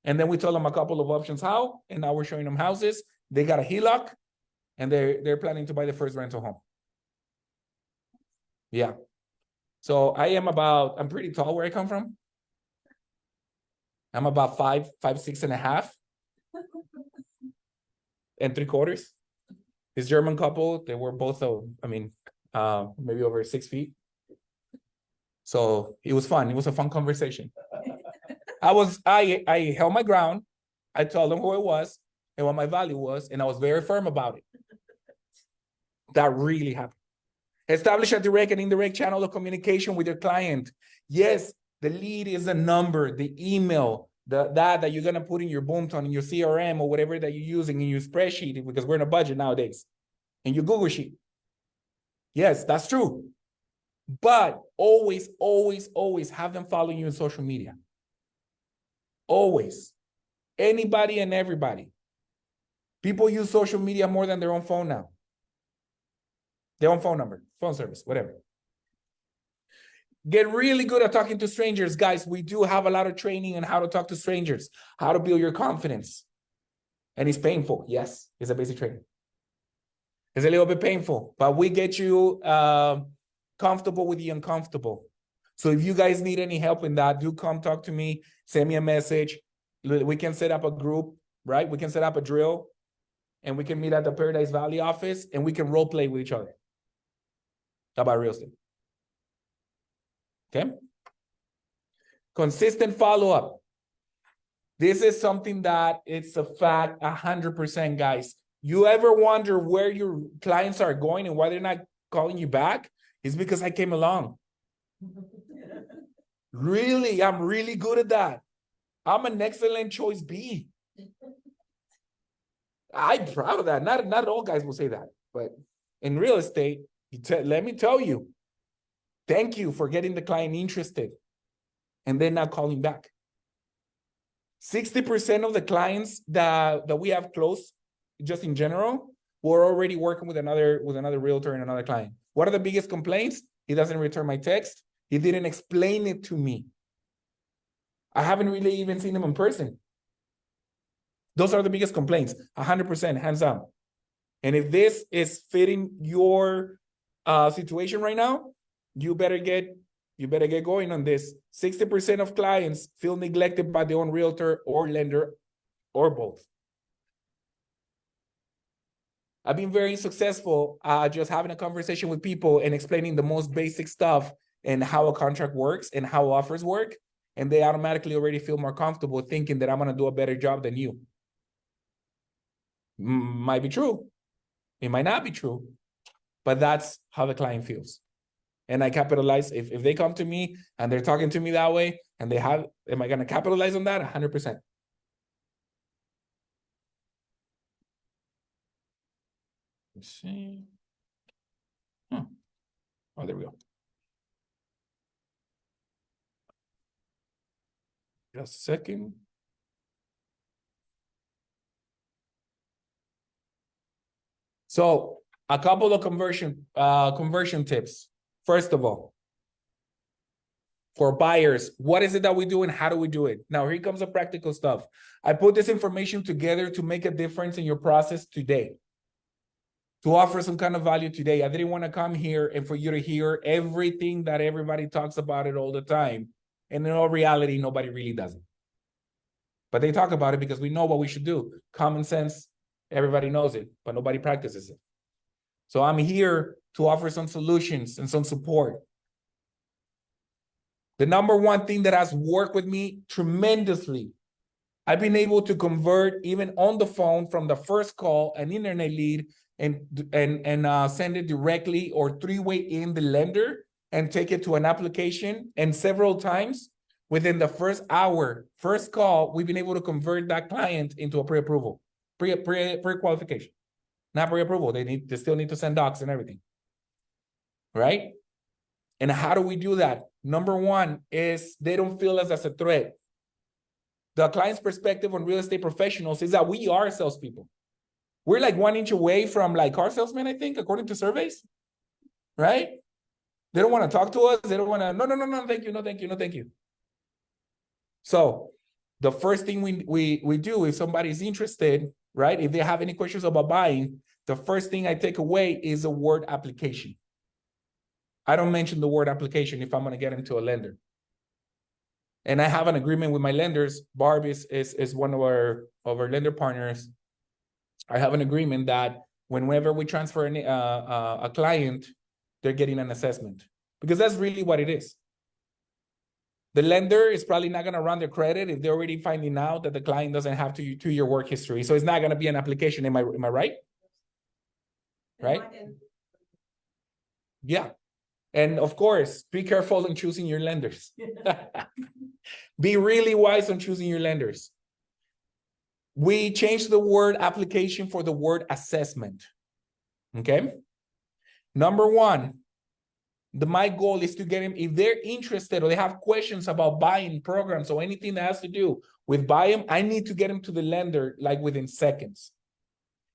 And then we told them a couple of options how, and now we're showing them houses. They got a HELOC, and they're planning to buy the first rental home. Yeah. So I'm pretty tall where I come from. I'm about 5'6.5" and 3/4. this German couple, they were both, maybe over 6 feet. So it was fun. It was a fun conversation. I held my ground. I told them who I was and what my value was, and I was very firm about it. That really happened. Establish a direct and indirect channel of communication with your client. Yes, the lead is a number, the email, that you're gonna put in your Boomton, in your CRM, or whatever that you're using in your spreadsheet, because we're in a budget nowadays, in your Google Sheet. Yes, that's true. But always, always, always have them follow you in social media. Always. Anybody and everybody. People use social media more than their own phone now. Their own phone number, phone service, whatever. Get really good at talking to strangers, guys. We do have a lot of training on how to talk to strangers, how to build your confidence. And it's painful. Yes, it's a basic training. It's a little bit painful, but we get you comfortable with the uncomfortable. So if you guys need any help in that, do come talk to me, send me a message. We can set up a group, right? We can set up a drill, and we can meet at the Paradise Valley office, and we can role play with each other about real estate. Okay? Consistent follow-up. This is something that it's a fact, 100%, guys. You ever wonder where your clients are going and why they're not calling you back? It's because I came along. Really, I'm really good at that. I'm an excellent choice B. I'm proud of that. Not all guys will say that, but in real estate, let me tell you, thank you for getting the client interested and then not calling back. 60% of the clients that we have closed, just in general, we're already working with another realtor and another client. What are the biggest complaints? He doesn't return my text. He didn't explain it to me. I haven't really even seen him in person. Those are the biggest complaints, 100%, hands down. And if this is fitting your situation right now, you better get going on this. 60% of clients feel neglected by their own realtor or lender or both. I've been very successful just having a conversation with people and explaining the most basic stuff and how a contract works and how offers work. And they automatically already feel more comfortable thinking that I'm going to do a better job than you. Might be true. It might not be true, but that's how the client feels. And I capitalize. If they come to me and they're talking to me that way and am I going to capitalize on that? 100%. Let's see. Oh, there we go. Just a second. So a couple of conversion tips. First of all, for buyers, what is it that we do and how do we do it? Now, here comes the practical stuff. I put this information together to make a difference in your process today, to offer some kind of value today. I didn't want to come here and for you to hear everything that everybody talks about it all the time. And in all reality, nobody really does it. But they talk about it because we know what we should do. Common sense, everybody knows it, but nobody practices it. So I'm here to offer some solutions and some support. The number one thing that has worked with me tremendously, I've been able to convert even on the phone from the first call, an internet lead, and send it directly or three-way in the lender and take it to an application. And several times within the first hour, first call, we've been able to convert that client into a pre-approval, pre-qualification, not pre-approval. They still need to send docs and everything, right? And how do we do that? Number one is they don't feel us as a threat. The client's perspective on real estate professionals is that we are salespeople. We're like 1 inch away from like car salesmen, I think, according to surveys, right? They don't want to talk to us. They don't want to, no, thank you, no, thank you, no, thank you. So the first thing we do if somebody's interested, right? If they have any questions about buying, the first thing I take away is the word application. I don't mention the word application if I'm going to get into a lender. And I have an agreement with my lenders. Barb is one of our lender partners. I have an agreement that whenever we transfer a client, they're getting an assessment, because that's really what it is. The lender is probably not going to run their credit if they're already finding out that the client doesn't have two-year work history. So it's not going to be an application. Am I right? Right? Yeah. And of course, be careful in choosing your lenders. Be really wise on choosing your lenders. We changed the word application for the word assessment. Okay. Number one, my goal is to get them, if they're interested or they have questions about buying programs or anything that has to do with buying, I need to get them to the lender like within seconds.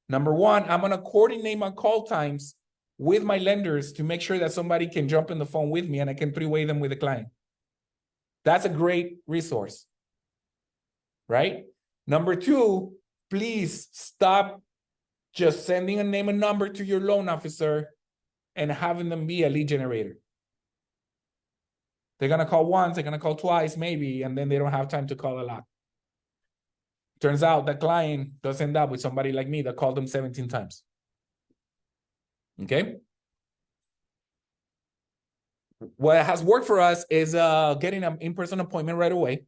Number one, I'm going to coordinate my call times with my lenders to make sure that somebody can jump in the phone with me and I can three-way them with the client. That's a great resource, right? Number two, please stop just sending a name and number to your loan officer and having them be a lead generator. They're going to call once, they're going to call twice, maybe, and then they don't have time to call a lot. Turns out the client does end up with somebody like me that called them 17 times. Okay? What has worked for us is getting an in-person appointment right away.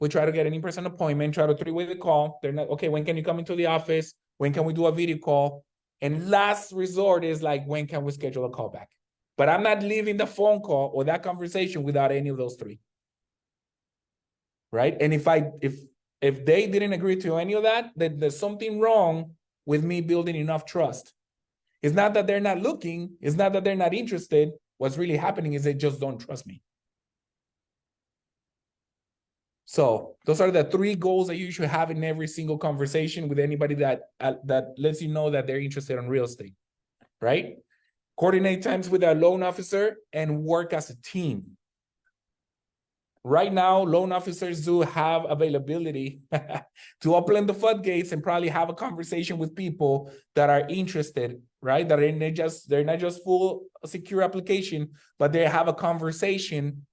We try to get an in-person appointment, try to three-way the call. They're not, okay, when can you come into the office? When can we do a video call? And last resort is like, when can we schedule a call back? But I'm not leaving the phone call or that conversation without any of those three. Right? And if they didn't agree to any of that, then there's something wrong with me building enough trust. It's not that they're not looking. It's not that they're not interested. What's really happening is they just don't trust me. So those are the three goals that you should have in every single conversation with anybody that lets you know that they're interested in real estate, right? Coordinate times with a loan officer and work as a team. Right now, loan officers do have availability to open the floodgates and probably have a conversation with people that are interested, right? That they're not just full secure application, but they have a conversation.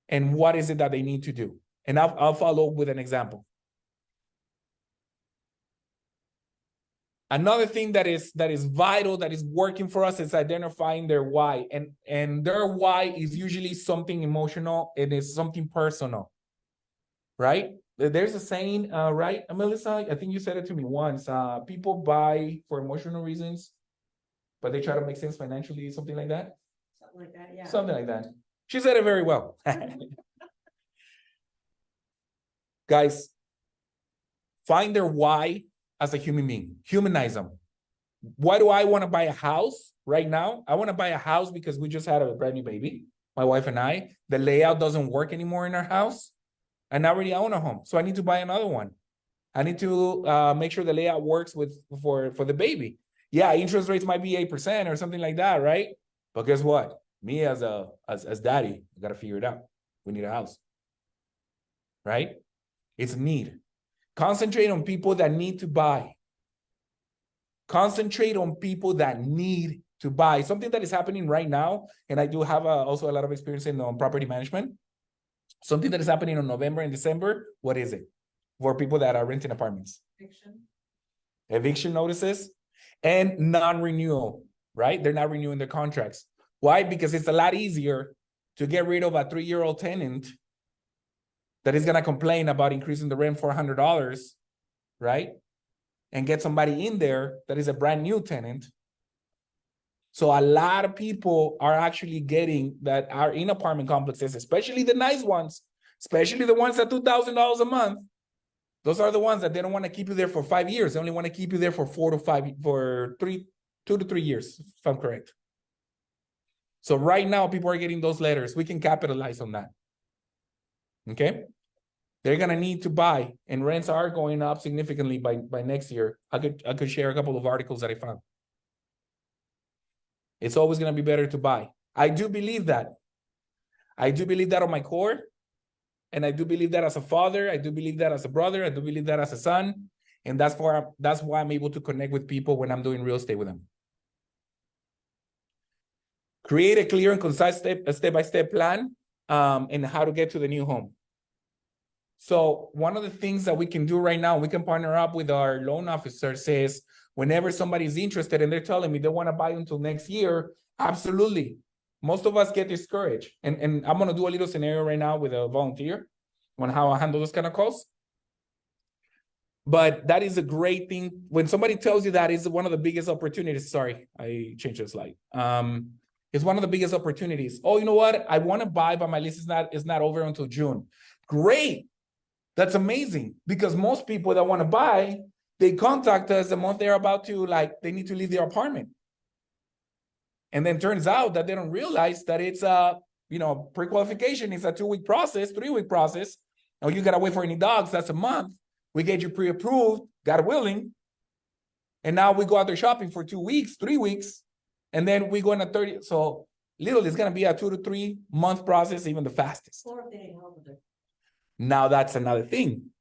And what is it that they need to do? And I'll follow with an example. Another thing that is vital, that is working for us, is identifying their why. And their why is usually something emotional. It is something personal, right? There's a saying, right, Melissa? I think you said it to me once. People buy for emotional reasons, but they try to make sense financially, something like that. Something like that, yeah. Something like that. She said it very well. Guys, find their why as a human being. Humanize them. Why do I want to buy a house right now? I want to buy a house because we just had a brand new baby, my wife and I. The layout doesn't work anymore in our house. And I already own a home, so I need to buy another one. I need to make sure the layout works for the baby. Yeah, interest rates might be 8% or something like that, right? But guess what? Me as daddy, I gotta figure it out. We need a house, right? It's a need. Concentrate on people that need to buy. Concentrate on people that need to buy. Something that is happening right now, and I do have also a lot of experience in property management. Something that is happening in November and December. What is it? For people that are renting apartments. Eviction notices and non-renewal, right? They're not renewing their contracts. Why? Because it's a lot easier to get rid of a 3-year-old tenant that is going to complain about increasing the rent $400, right? And get somebody in there that is a brand new tenant. So a lot of people are actually getting that are in apartment complexes, especially the nice ones, especially the ones at $2,000 a month. Those are the ones that they don't want to keep you there for 5 years. They only want to keep you there for 2 to 3 years, if I'm correct. So right now, people are getting those letters. We can capitalize on that. Okay? They're going to need to buy, and rents are going up significantly by next year. I could share a couple of articles that I found. It's always going to be better to buy. I do believe that. I do believe that on my core. And I do believe that as a father. I do believe that as a brother. I do believe that as a son. And that's why I'm able to connect with people when I'm doing real estate with them. Create a clear and concise step-by-step plan and how to get to the new home. So one of the things that we can do right now, we can partner up with our loan officers, is whenever somebody's interested and they're telling me they want to buy until next year, absolutely. Most of us get discouraged. And I'm going to do a little scenario right now with a volunteer on how I handle those kind of calls. But that is a great thing. When somebody tells you that is one of the biggest opportunities. Sorry, I changed the slide. It's one of the biggest opportunities. Oh, you know what? I want to buy, but my lease is not over until June. Great. That's amazing. Because most people that want to buy, they contact us the month they're about to, like, they need to leave their apartment. And then turns out that they don't realize that it's a, pre-qualification. It's a 2-week process, 3-week process. Oh, you got to wait for any dogs. That's a month. We get you pre-approved, God willing. And now we go out there shopping for 2 weeks, 3 weeks. And then we go in a 30. So literally it's going to be a 2 to 3 month process, even the fastest. Or if they didn't help with it. Now that's another thing,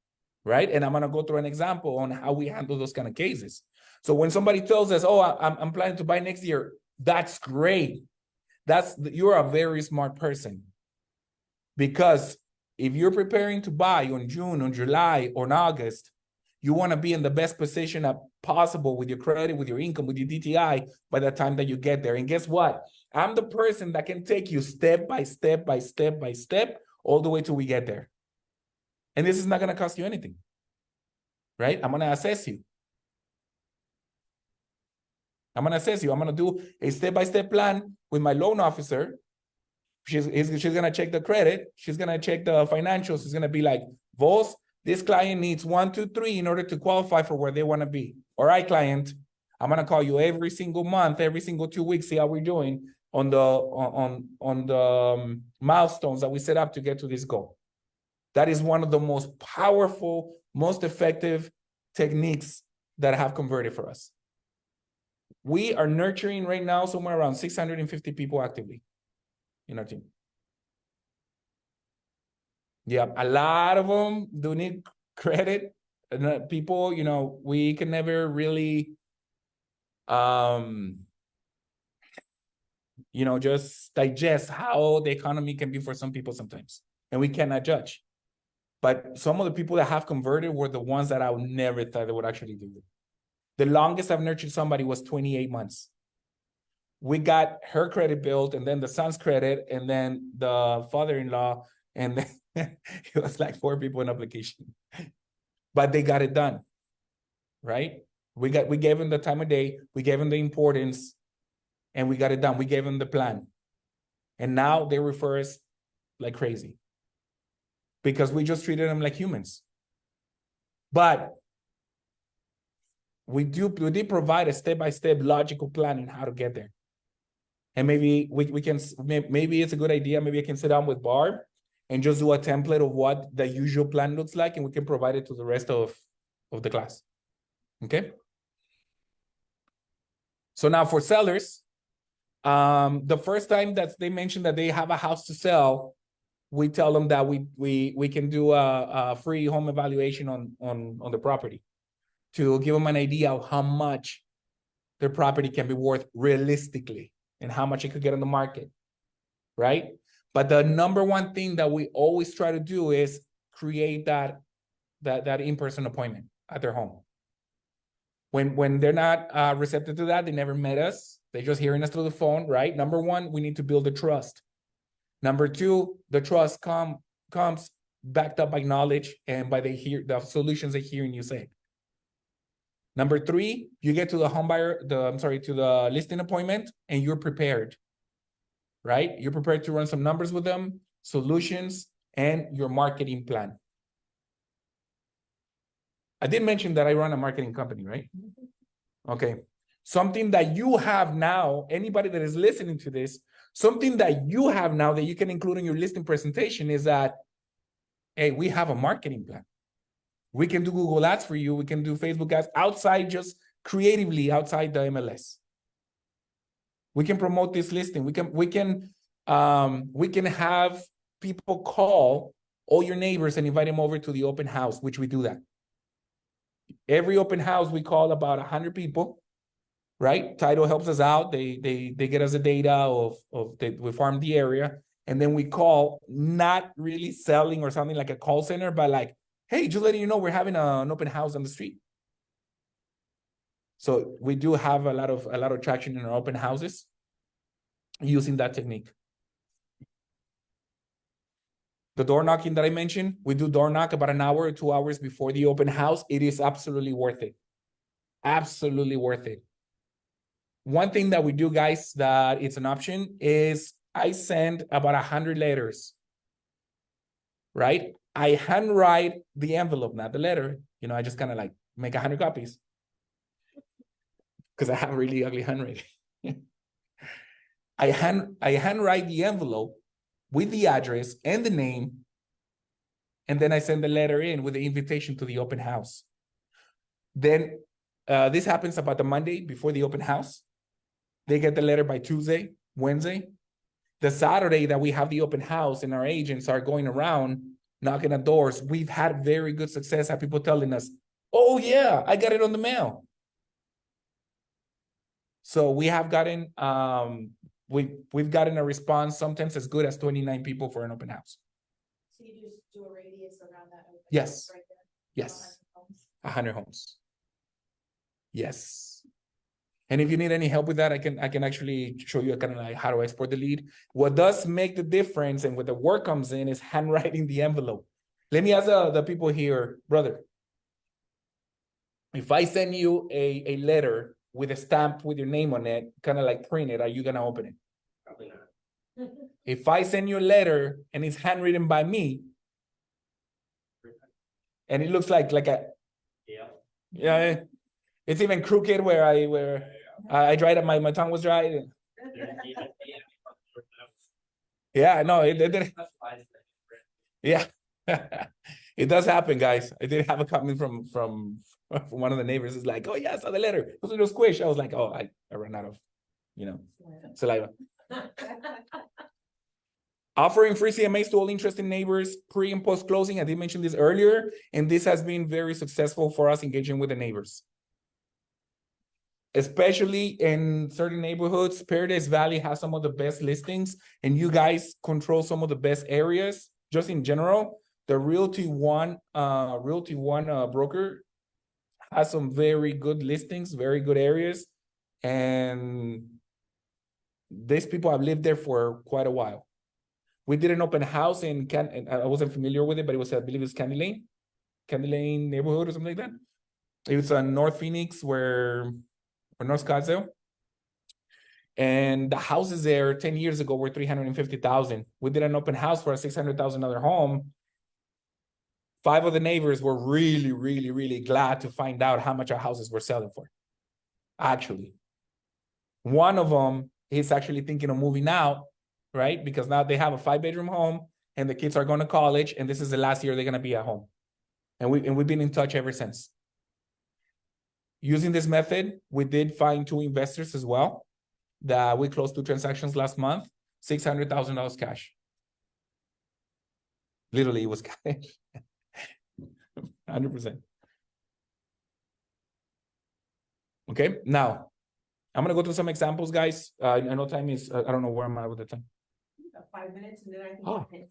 right? And I'm going to go through an example on how we handle those kind of cases. So when somebody tells us, oh, I'm planning to buy next year, that's great. You're a very smart person. Because if you're preparing to buy on June, on July, or in August, you want to be in the best position possible with your credit, with your income, with your DTI by the time that you get there. And guess what? I'm the person that can take you step by step by step by step all the way till we get there. And this is not going to cost you anything, right? I'm going to assess you. I'm going to do a step-by-step plan with my loan officer. She's going to check the credit. She's going to check the financials. She's going to be like, Vos, this client needs 1, 2, 3 in order to qualify for where they want to be. All right, client, I'm going to call you every single month, every single 2 weeks, see how we're doing on the milestones that we set up to get to this goal. That is one of the most powerful, most effective techniques that have converted for us. We are nurturing right now somewhere around 650 people actively in our team. Yeah, a lot of them do need credit. People, we can never really, just digest how the economy can be for some people sometimes. And we cannot judge. But some of the people that have converted were the ones that I would never thought they would actually do it. The longest I've nurtured somebody was 28 months. We got her credit built, and then the son's credit, and then the father-in-law, and then it was like 4 people in application. But they got it done, right? We gave them the time of day, we gave them the importance, and we got it done. We gave them the plan. And now they refer us like crazy. Because we just treated them like humans. But we did provide a step-by-step logical plan on how to get there. And maybe maybe it's a good idea. Maybe I can sit down with Barb and just do a template of what the usual plan looks like, and we can provide it to the rest of the class. Okay? So now for sellers, the first time that they mention that they have a house to sell, we tell them that we can do a free home evaluation on the property to give them an idea of how much their property can be worth realistically and how much it could get on the market, right? But the number one thing that we always try to do is create that in-person appointment at their home. When they're not receptive to that, they never met us. They're just hearing us through the phone, right? Number one, we need to build the trust. Number two, the trust comes backed up by knowledge and by the solutions they're hearing you say. Number three, you get to the to the listing appointment, and you're prepared, right? You're prepared to run some numbers with them, solutions, and your marketing plan. I did mention that I run a marketing company, right? Okay. Something that you have now, anybody that is listening to this, something that you have now that you can include in your listing presentation is that, hey, we have a marketing plan. We can do Google Ads for you. We can do Facebook ads outside, just creatively outside the MLS. We can promote this listing. We can have people call all your neighbors and invite them over to the open house, which we do that. Every open house, we call about 100 people, right? Title helps us out. They get us the data we farm the area. And then we call, not really selling or something like a call center, but like, hey, just letting you know we're having an open house on the street. So we do have a lot of traction in our open houses using that technique. The door knocking that I mentioned, we do door knock about an hour or 2 hours before the open house. It is absolutely worth it. Absolutely worth it. One thing that we do, guys, that it's an option is I send about 100 letters, right? I handwrite the envelope, not the letter. You know, I just kind of like make 100 copies because I have really ugly handwriting. I handwrite the envelope with the address and the name, and then I send the letter in with the invitation to the open house. Then this happens about the Monday before the open house. They get the letter by Tuesday, Wednesday. The Saturday that we have the open house and our agents are going around knocking at doors, we've had very good success at people telling us, oh yeah, I got it on the mail. So we have gotten, we've gotten a response sometimes as good as 29 people for an open house. So you just do a radius around that open Yes. house right there? Yes. 100 homes? 100 homes. Yes. And if you need any help with that, I can actually show you kind of like how to export the lead. What does make the difference and what the work comes in is handwriting the envelope. Let me ask the people here, brother. If I send you a letter with a stamp with your name on it, kind of like printed, are you gonna open it? Probably not. If I send you a letter and it's handwritten by me, and it looks like a yeah, it's even crooked where I dried up, my tongue was dry. Yeah, no, it yeah. It does happen, guys. I did have a comment from one of the neighbors. It's like, oh yeah, I saw the letter. It was a little squish. I was like, oh, I ran out of, saliva. Offering free CMAs to all interested neighbors, pre and post closing. I did mention this earlier, and this has been very successful for us engaging with the neighbors. Especially in certain neighborhoods, Paradise Valley has some of the best listings, and you guys control some of the best areas. Just in general, the Realty One broker has some very good listings, very good areas, and these people have lived there for quite a while. We did an open house in I wasn't familiar with it, but it was, I believe it's Candy Lane neighborhood or something like that. It was on North Phoenix or North Scottsdale. And the houses there 10 years ago were $350,000. We did an open house for a $600,000 home. 5 of the neighbors were really, really, really glad to find out how much our houses were selling for. Actually, one of them is actually thinking of moving out, right? Because now they have a 5-bedroom home and the kids are going to college, and this is the last year they're going to be at home. And we've been in touch ever since. Using this method, we did find 2 investors as well that we closed 2 transactions last month, $600,000 cash. Literally, it was cash. 100%. Okay, now I'm gonna go through some examples, guys. I know time is, I don't know where I'm at with the time. About 5 minutes, and then I Oh, can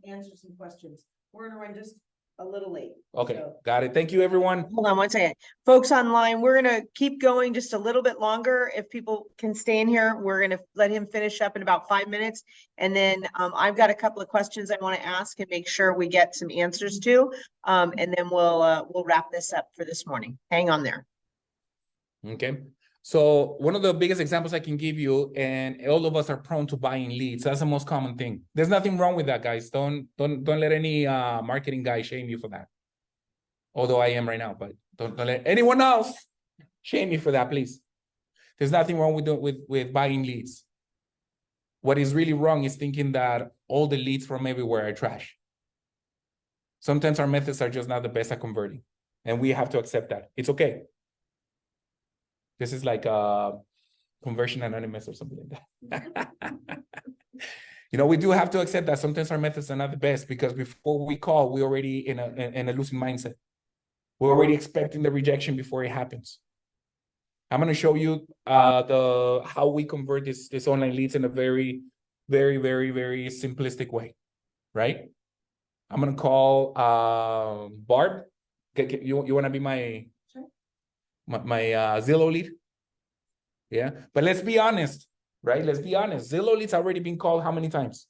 answer some questions. We're gonna run just a little late. Okay, so- got it. Thank you, everyone. Hold on one second. Folks online, we're gonna keep going just a little bit longer. If people can stay in here, we're gonna let him finish up in about 5 minutes. And then I've got a couple of questions I want to ask and make sure we get some answers to. And then we'll wrap this up for this morning. Hang on there. Okay. So one of the biggest examples I can give you, and all of us are prone to buying leads. That's the most common thing. There's nothing wrong with that, guys. Don't let any marketing guy shame you for that. Although I am right now, but don't let anyone else shame you for that, please. There's nothing wrong with buying leads. What is really wrong is thinking that all the leads from everywhere are trash. Sometimes our methods are just not the best at converting, and we have to accept that. It's okay. This is like Conversion Anonymous or something like that. We do have to accept that sometimes our methods are not the best, because before we call, we're already in a losing mindset. We're already expecting the rejection before it happens. I'm going to show you how we convert this online leads in a very, very, very, very simplistic way, right? I'm going to call Barb. You want to be my my Zillow lead. Yeah, but let's be honest, right? Let's be honest. Zillow lead's already been called how many times?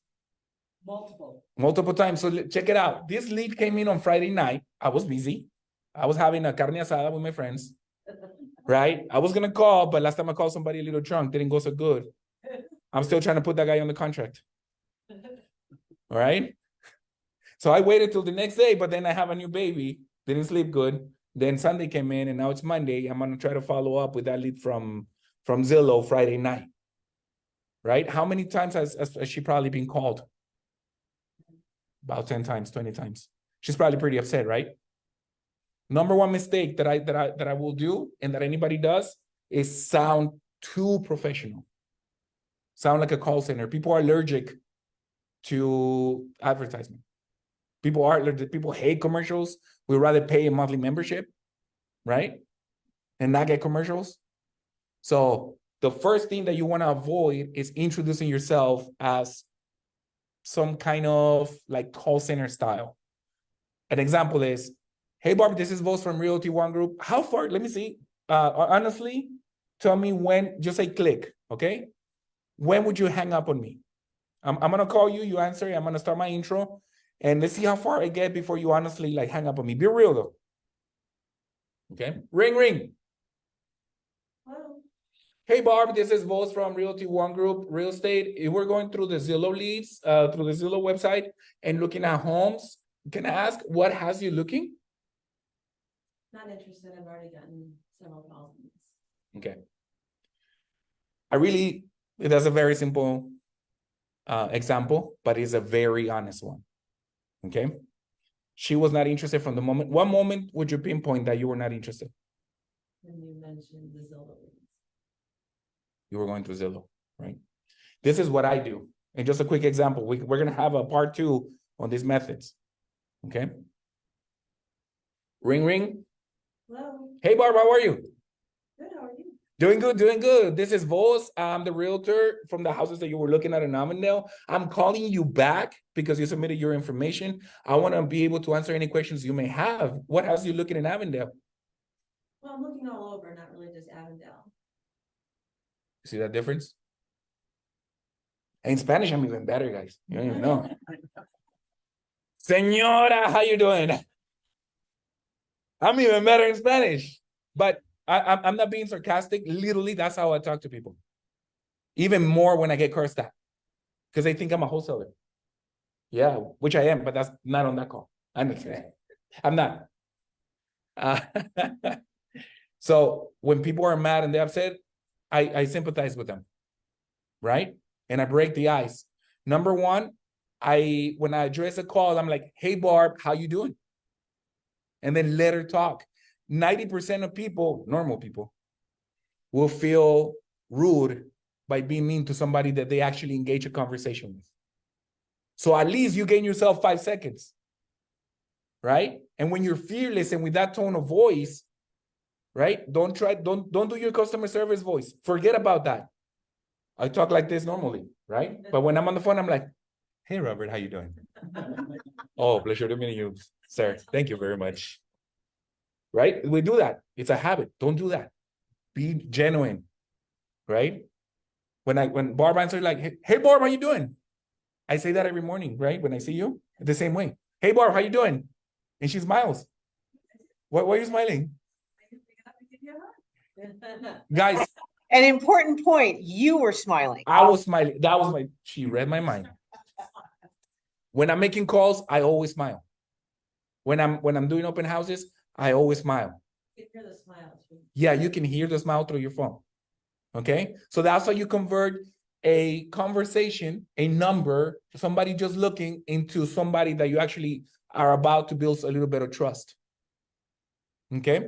Multiple times. So check it out. This lead came in on Friday night. I was busy. I was having a carne asada with my friends, right? I was gonna call, but last time I called somebody a little drunk, didn't go so good. I'm still trying to put that guy on the contract. All right. So I waited till the next day, but then I have a new baby, didn't sleep good. Then Sunday came in and now it's Monday. I'm gonna try to follow up with that lead from Zillow Friday night. Right? How many times has she probably been called? About 10 times, 20 times. She's probably pretty upset, right? Number one mistake that I will do and that anybody does is sound too professional. Sound like a call center. People are allergic to advertisement. People hate commercials. We'd rather pay a monthly membership, right? And not get commercials. So the first thing that you want to avoid is introducing yourself as some kind of like call center style. An example is, hey, Barb, this is Vos from Realty One Group. How far? Let me see. Honestly, tell me when, just say click, okay? When would you hang up on me? I'm going to call you, you answer, I'm going to start my intro, and let's see how far I get before you honestly like hang up on me. Be real though. Okay? Ring, ring. Hello. Hey, Barb, this is Vos from Realty One Group Real Estate. We're going through the Zillow leads, through the Zillow website and looking at homes. Can I ask what has you looking? Not interested. I've already gotten several calls. Okay. That's a very simple example, but it's a very honest one. Okay. She was not interested from the moment. What moment would you pinpoint that you were not interested? When you mentioned the Zillow leads. You were going through Zillow, right? This is what I do. And just a quick example, we're going to have a part 2 on these methods. Okay. Ring, ring. Hello. Hey, Barb, how are you? Good. How are you? Doing good, doing good. This is Vos. I'm the realtor from the houses that you were looking at in Avondale. I'm calling you back because you submitted your information. I want to be able to answer any questions you may have. What has you looking in Avondale? Well, I'm looking all over, not really just Avondale. See that difference? In Spanish, I'm even better, guys. You don't even know. Señora, how you doing? I'm even better in Spanish. But I'm not being sarcastic. Literally, that's how I talk to people. Even more when I get cursed at. Because they think I'm a wholesaler. Yeah, which I am, but that's not on that call. I'm not. So when people are mad and they're upset, I sympathize with them. Right? And I break the ice. Number one, when I address a call, I'm like, hey, Barb, how you doing? And then let her talk. 90% of people, normal people, will feel rude by being mean to somebody that they actually engage a conversation with. So at least you gain yourself 5 seconds, right? And when you're fearless and with that tone of voice, right? Don't do your customer service voice. Forget about that. I talk like this normally, right? But when I'm on the phone, I'm like, hey, Robert, how you doing? Oh, pleasure to meet you, sir. Thank you very much. Right? We do that. It's a habit. Don't do that. Be genuine, right? When Barb answers like, hey, Barb, how you doing? I say that every morning, right? When I see you, the same way. Hey, Barb, how you doing? And she smiles. Why are you smiling? Guys. An important point, you were smiling. I was smiling. She read my mind. When I'm making calls, I always smile. When I'm doing open houses, I always smile. You can hear the smile too. Yeah, you can hear the smile through your phone. Okay? So that's how you convert a conversation, a number, somebody just looking into somebody that you actually are about to build a little bit of trust. Okay?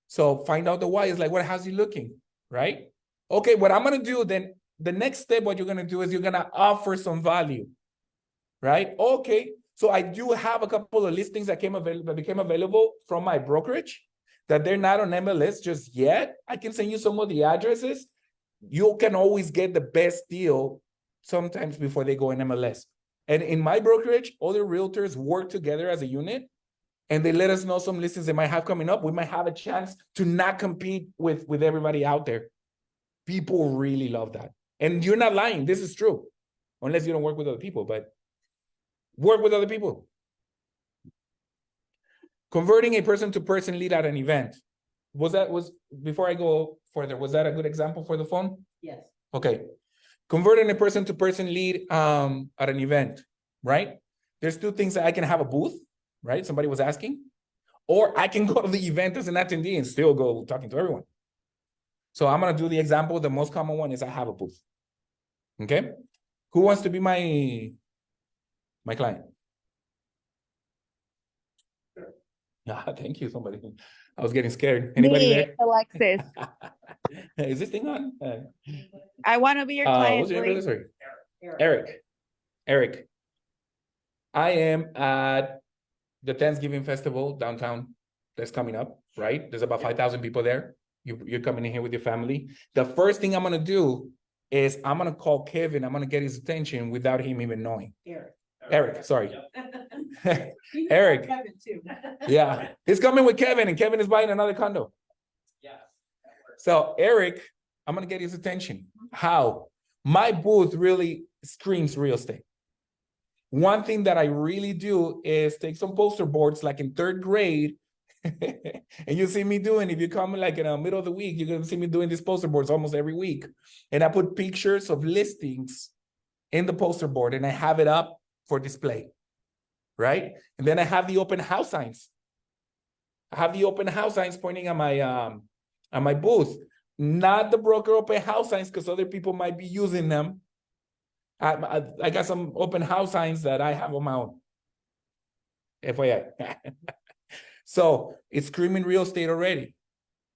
So find out the why. Is like, what has you looking? Right? Okay, what I'm going to do then, the next step, what you're going to do is you're going to offer some value. Right? Okay. So I do have a couple of listings that became available from my brokerage that they're not on MLS just yet. I can send you some of the addresses. You can always get the best deal sometimes before they go in MLS. And in my brokerage, all the realtors work together as a unit. and they let us know some listings they might have coming up, we might have a chance to not compete with everybody out there. People really love that. And you're not lying. This is true. Unless you don't work with other people, but work with other people. Converting a person-to-person lead at an event. Before I go further, was that a good example for the phone? Yes. Okay. Converting a person-to-person lead at an event, right? There's two things that I can have a booth, right? Somebody was asking. Or I can go to the event as an attendee and still go talking to everyone. So I'm going to do the example. The most common one is I have a booth. Okay? Who wants to be my client? Yeah, thank you, somebody. I was getting scared. Anybody Me, there? Alexis. Is this thing on? I want to be your client, What's your name? please. Sorry. Eric. I am at the Thanksgiving festival downtown that's coming up, right? There's about 5,000 people there. You're coming in here with your family. The first thing I'm going to do is I'm going to call Kevin. I'm going to get his attention without him even knowing. Eric, sorry. Eric. Kevin too. Yeah, he's coming with Kevin, and Kevin is buying another condo. Yeah. So Eric, I'm going to get his attention. How? My booth really screams real estate. One thing that I really do is take some poster boards like in 3rd grade. And you see me doing, if you come like in the middle of the week, you're going to see me doing these poster boards almost every week. And I put pictures of listings in the poster board and I have it up for display, right? And then I have the open house signs. I have the open house signs pointing at my booth, not the broker open house signs because other people might be using them. I got some open house signs that I have on my own. FYI. So it's screaming real estate already.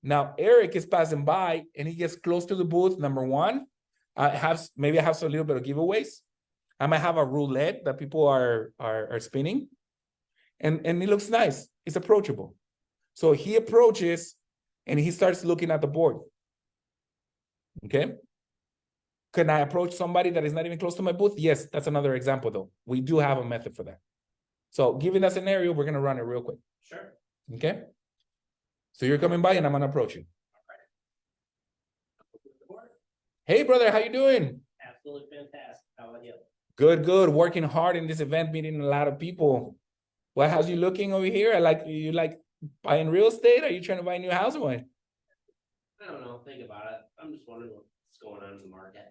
Now Eric is passing by and he gets close to the booth. Number one, maybe I have some little bit of giveaways. I might have a roulette that people are spinning. And it looks nice. It's approachable. So he approaches and he starts looking at the board. Okay. Can I approach somebody that is not even close to my booth? Yes, that's another example though. We do have a method for that. So given that scenario, we're going to run it real quick. Sure. Okay. So you're coming by and I'm going to approach you. Hey brother, how you doing? Absolutely fantastic. How about you? Good, good. Working hard in this event, meeting a lot of people. What, how's you looking over here? You like buying real estate? Are you trying to buy a new house or what? I don't know. Think about it. I'm just wondering what's going on in the market.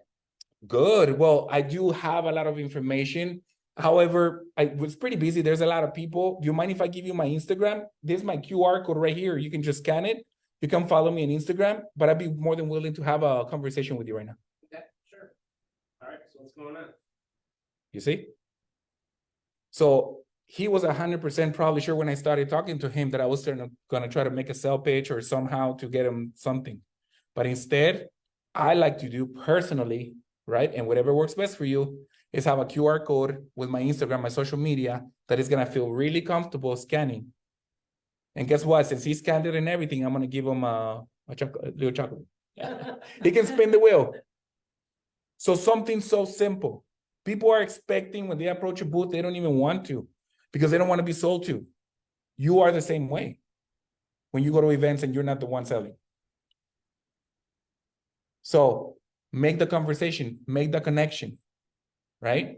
Good. Well, I do have a lot of information. However, I was pretty busy. There's a lot of people. Do you mind if I give you my Instagram? This is my QR code right here. You can just scan it. You can follow me on Instagram, but I'd be more than willing to have a conversation with you right now. Okay, sure. All right. So what's going on? You see? So he was 100% probably sure when I started talking to him that I was going to try to make a sell pitch or somehow to get him something. But instead, I like to do personally, right? And whatever works best for you is have a QR code with my Instagram, my social media, that is going to feel really comfortable scanning. And guess what? Since he scanned it and everything, I'm going to give him a little chocolate. He can spin the wheel. So something so simple. People are expecting when they approach a booth, they don't even want to because they don't want to be sold to. You are the same way when you go to events and you're not the one selling. So make the conversation, make the connection, right?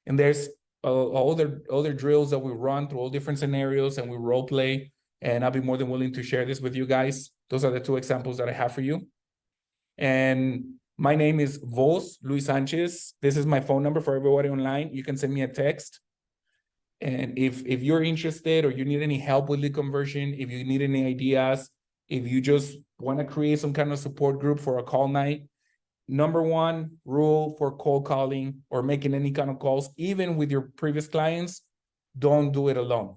And there's other drills that we run through all different scenarios and we role play. And I'll be more than willing to share this with you guys. Those are the two examples that I have for you. And my name is Luis Sanchez. This is my phone number for everybody online. You can send me a text. And if you're interested or you need any help with lead conversion, if you need any ideas, if you just want to create some kind of support group for a call night, number one rule for cold calling or making any kind of calls, even with your previous clients, don't do it alone.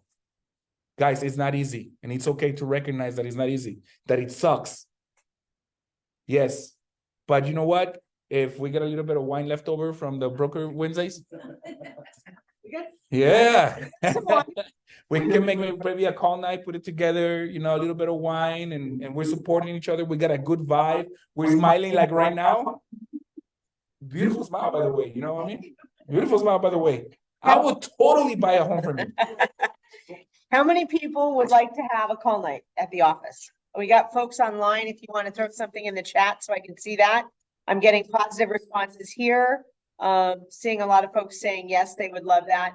Guys, it's not easy. And it's okay to recognize that it's not easy, that it sucks. Yes. But you know what? If we get a little bit of wine left over from the broker Wednesdays, yeah, we can make maybe a call night, put it together, you know, a little bit of wine and we're supporting each other. We got a good vibe. We're smiling like right now. Beautiful smile, by the way. You know what I mean? Beautiful smile, by the way. I would totally buy a home from you. How many people would like to have a call night at the office? We got folks online. If you want to throw something in the chat so I can see that. I'm getting positive responses here. Seeing a lot of folks saying yes, they would love that.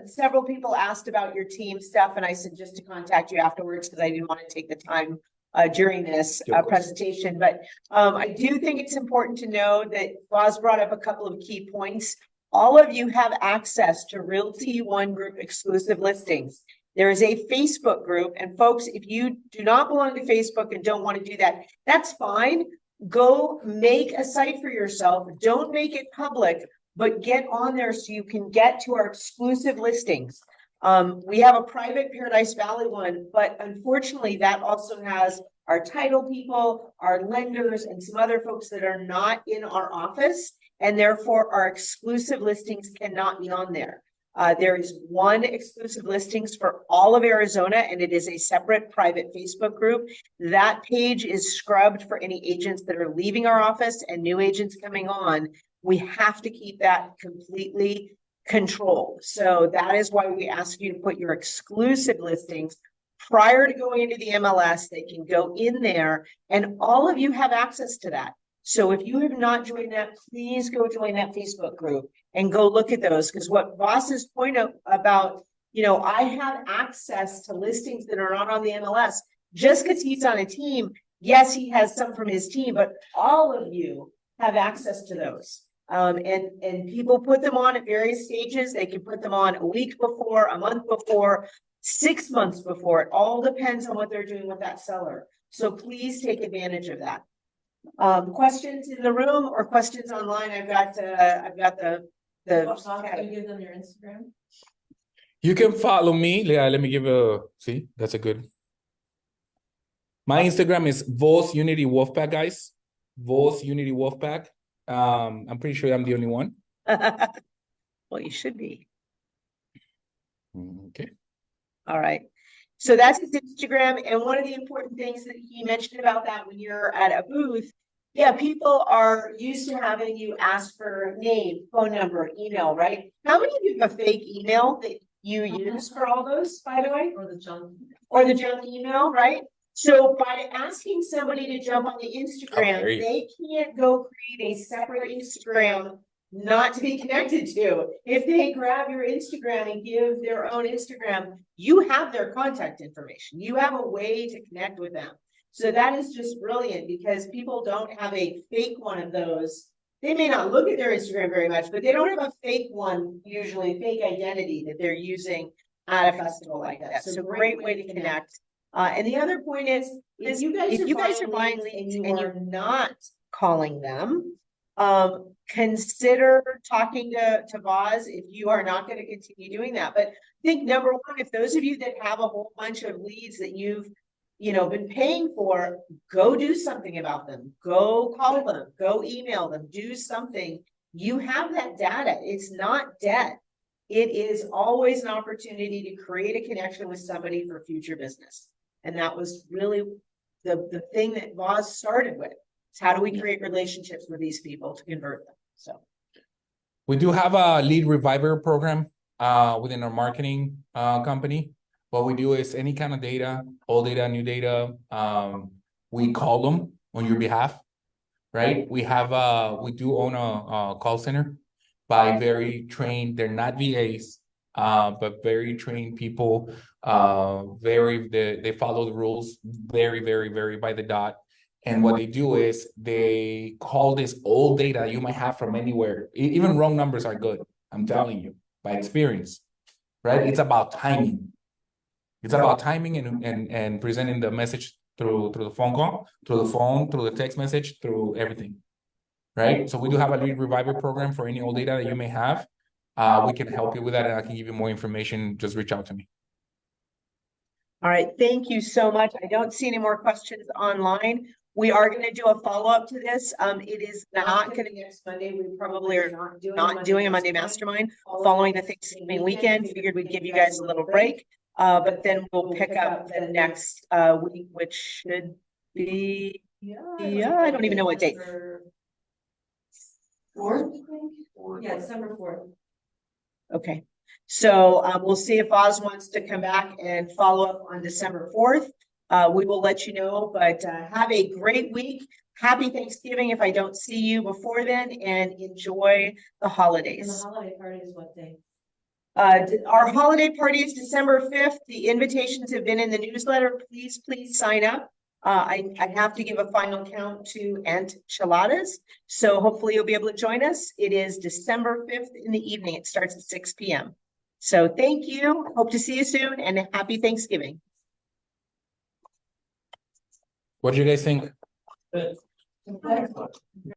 Several people asked about your team stuff, and I said just to contact you afterwards because I didn't want to take the time during this presentation. But I do think it's important to know that Boz brought up a couple of key points. All of you have access to Realty One Group exclusive listings. There is a Facebook group, and folks, if you do not belong to Facebook and don't want to do that, that's fine. Go make a site for yourself. Don't make it public, but get on there so you can get to our exclusive listings. We have a private Paradise Valley one, but unfortunately that also has our title people, our lenders, and some other folks that are not in our office, and therefore our exclusive listings cannot be on there. There is one exclusive listings for all of Arizona, and it is a separate private Facebook group. That page is scrubbed for any agents that are leaving our office and new agents coming on. We have to keep that completely controlled. So that is why we ask you to put your exclusive listings prior to going into the MLS. They can go in there, and all of you have access to that. So if you have not joined that, please go join that Facebook group and go look at those. Because what Boss's point about, I have access to listings that are not on the MLS just because he's on a team. Yes, he has some from his team, but all of you have access to those. And people put them on at various stages. They can put them on a week before, a month before, 6 months before. It all depends on what they're doing with that seller. So please take advantage of that. Questions in the room or questions online? I've got the Can you give them your Instagram? You can follow me. Yeah, let me give see, that's a good. My Instagram is Voz Unity Wolfpack, guys. Voz Unity Wolfpack. I'm pretty sure I'm the only one. Well, you should be. Okay. All right. So that's his Instagram. And one of the important things that he mentioned about that when you're at a booth, yeah, people are used to having you ask for name, phone number, email, right? How many of you have a fake email that you use for all those, by the way? Or the junk? Or the junk email, right? So by asking somebody to jump on the Instagram, there you go. they can't go create a separate Instagram not to be connected to. If they grab your Instagram and give their own Instagram, you have their contact information. You have a way to connect with them. So that is just brilliant because people don't have a fake one of those. They may not look at their Instagram very much, but they don't have a fake one, usually fake identity that they're using at a festival like that. So great way to connect. And the other point is if you guys are buying leads and you're not calling them, consider talking to Boz if you are not going to continue doing that. But I think number one, if those of you that have a whole bunch of leads that you've been paying for, go do something about them. Go call them, go email them, do something. You have that data. It's not dead. It is always an opportunity to create a connection with somebody for future business. And that was really the thing that Boz started with. Is how do we create relationships with these people to convert them? So we do have a lead reviver program within our marketing company. What we do is any kind of data, old data, new data, we call them on your behalf, right? We do own a call center by very trained, they're not VAs, but very trained people, they follow the rules very, very, very by the dot. And what they do is they call this old data you might have from anywhere. Even wrong numbers are good. I'm telling you by experience, right? It's about timing. It's about timing and presenting the message through the phone call, through the text message, through everything, right? So we do have a lead reviver program for any old data that you may have. We can help you with that, and I can give you more information. Just reach out to me. all right, thank you so much. I don't see any more questions online. We are going to do a follow-up to this. It is not going to be next Monday. We probably are not doing a Monday mastermind following the Thanksgiving weekend. Figured we'd give you guys a little break. But then we'll pick up the next week, which should be, I don't even know what date. 4th, I think? Yeah, December 4th. Okay. So we'll see if Oz wants to come back and follow up on December 4th. We will let you know, but have a great week. Happy Thanksgiving if I don't see you before then, and enjoy the And the holidays. holiday party is what day? Our holiday party is December 5th. The invitations have been in the newsletter. Please sign up. I have to give a final count to Enchiladas. So hopefully you'll be able to join us. It is December 5th in the evening. It starts at 6 p.m. So thank you. Hope to see you soon, and happy Thanksgiving. What do you guys think?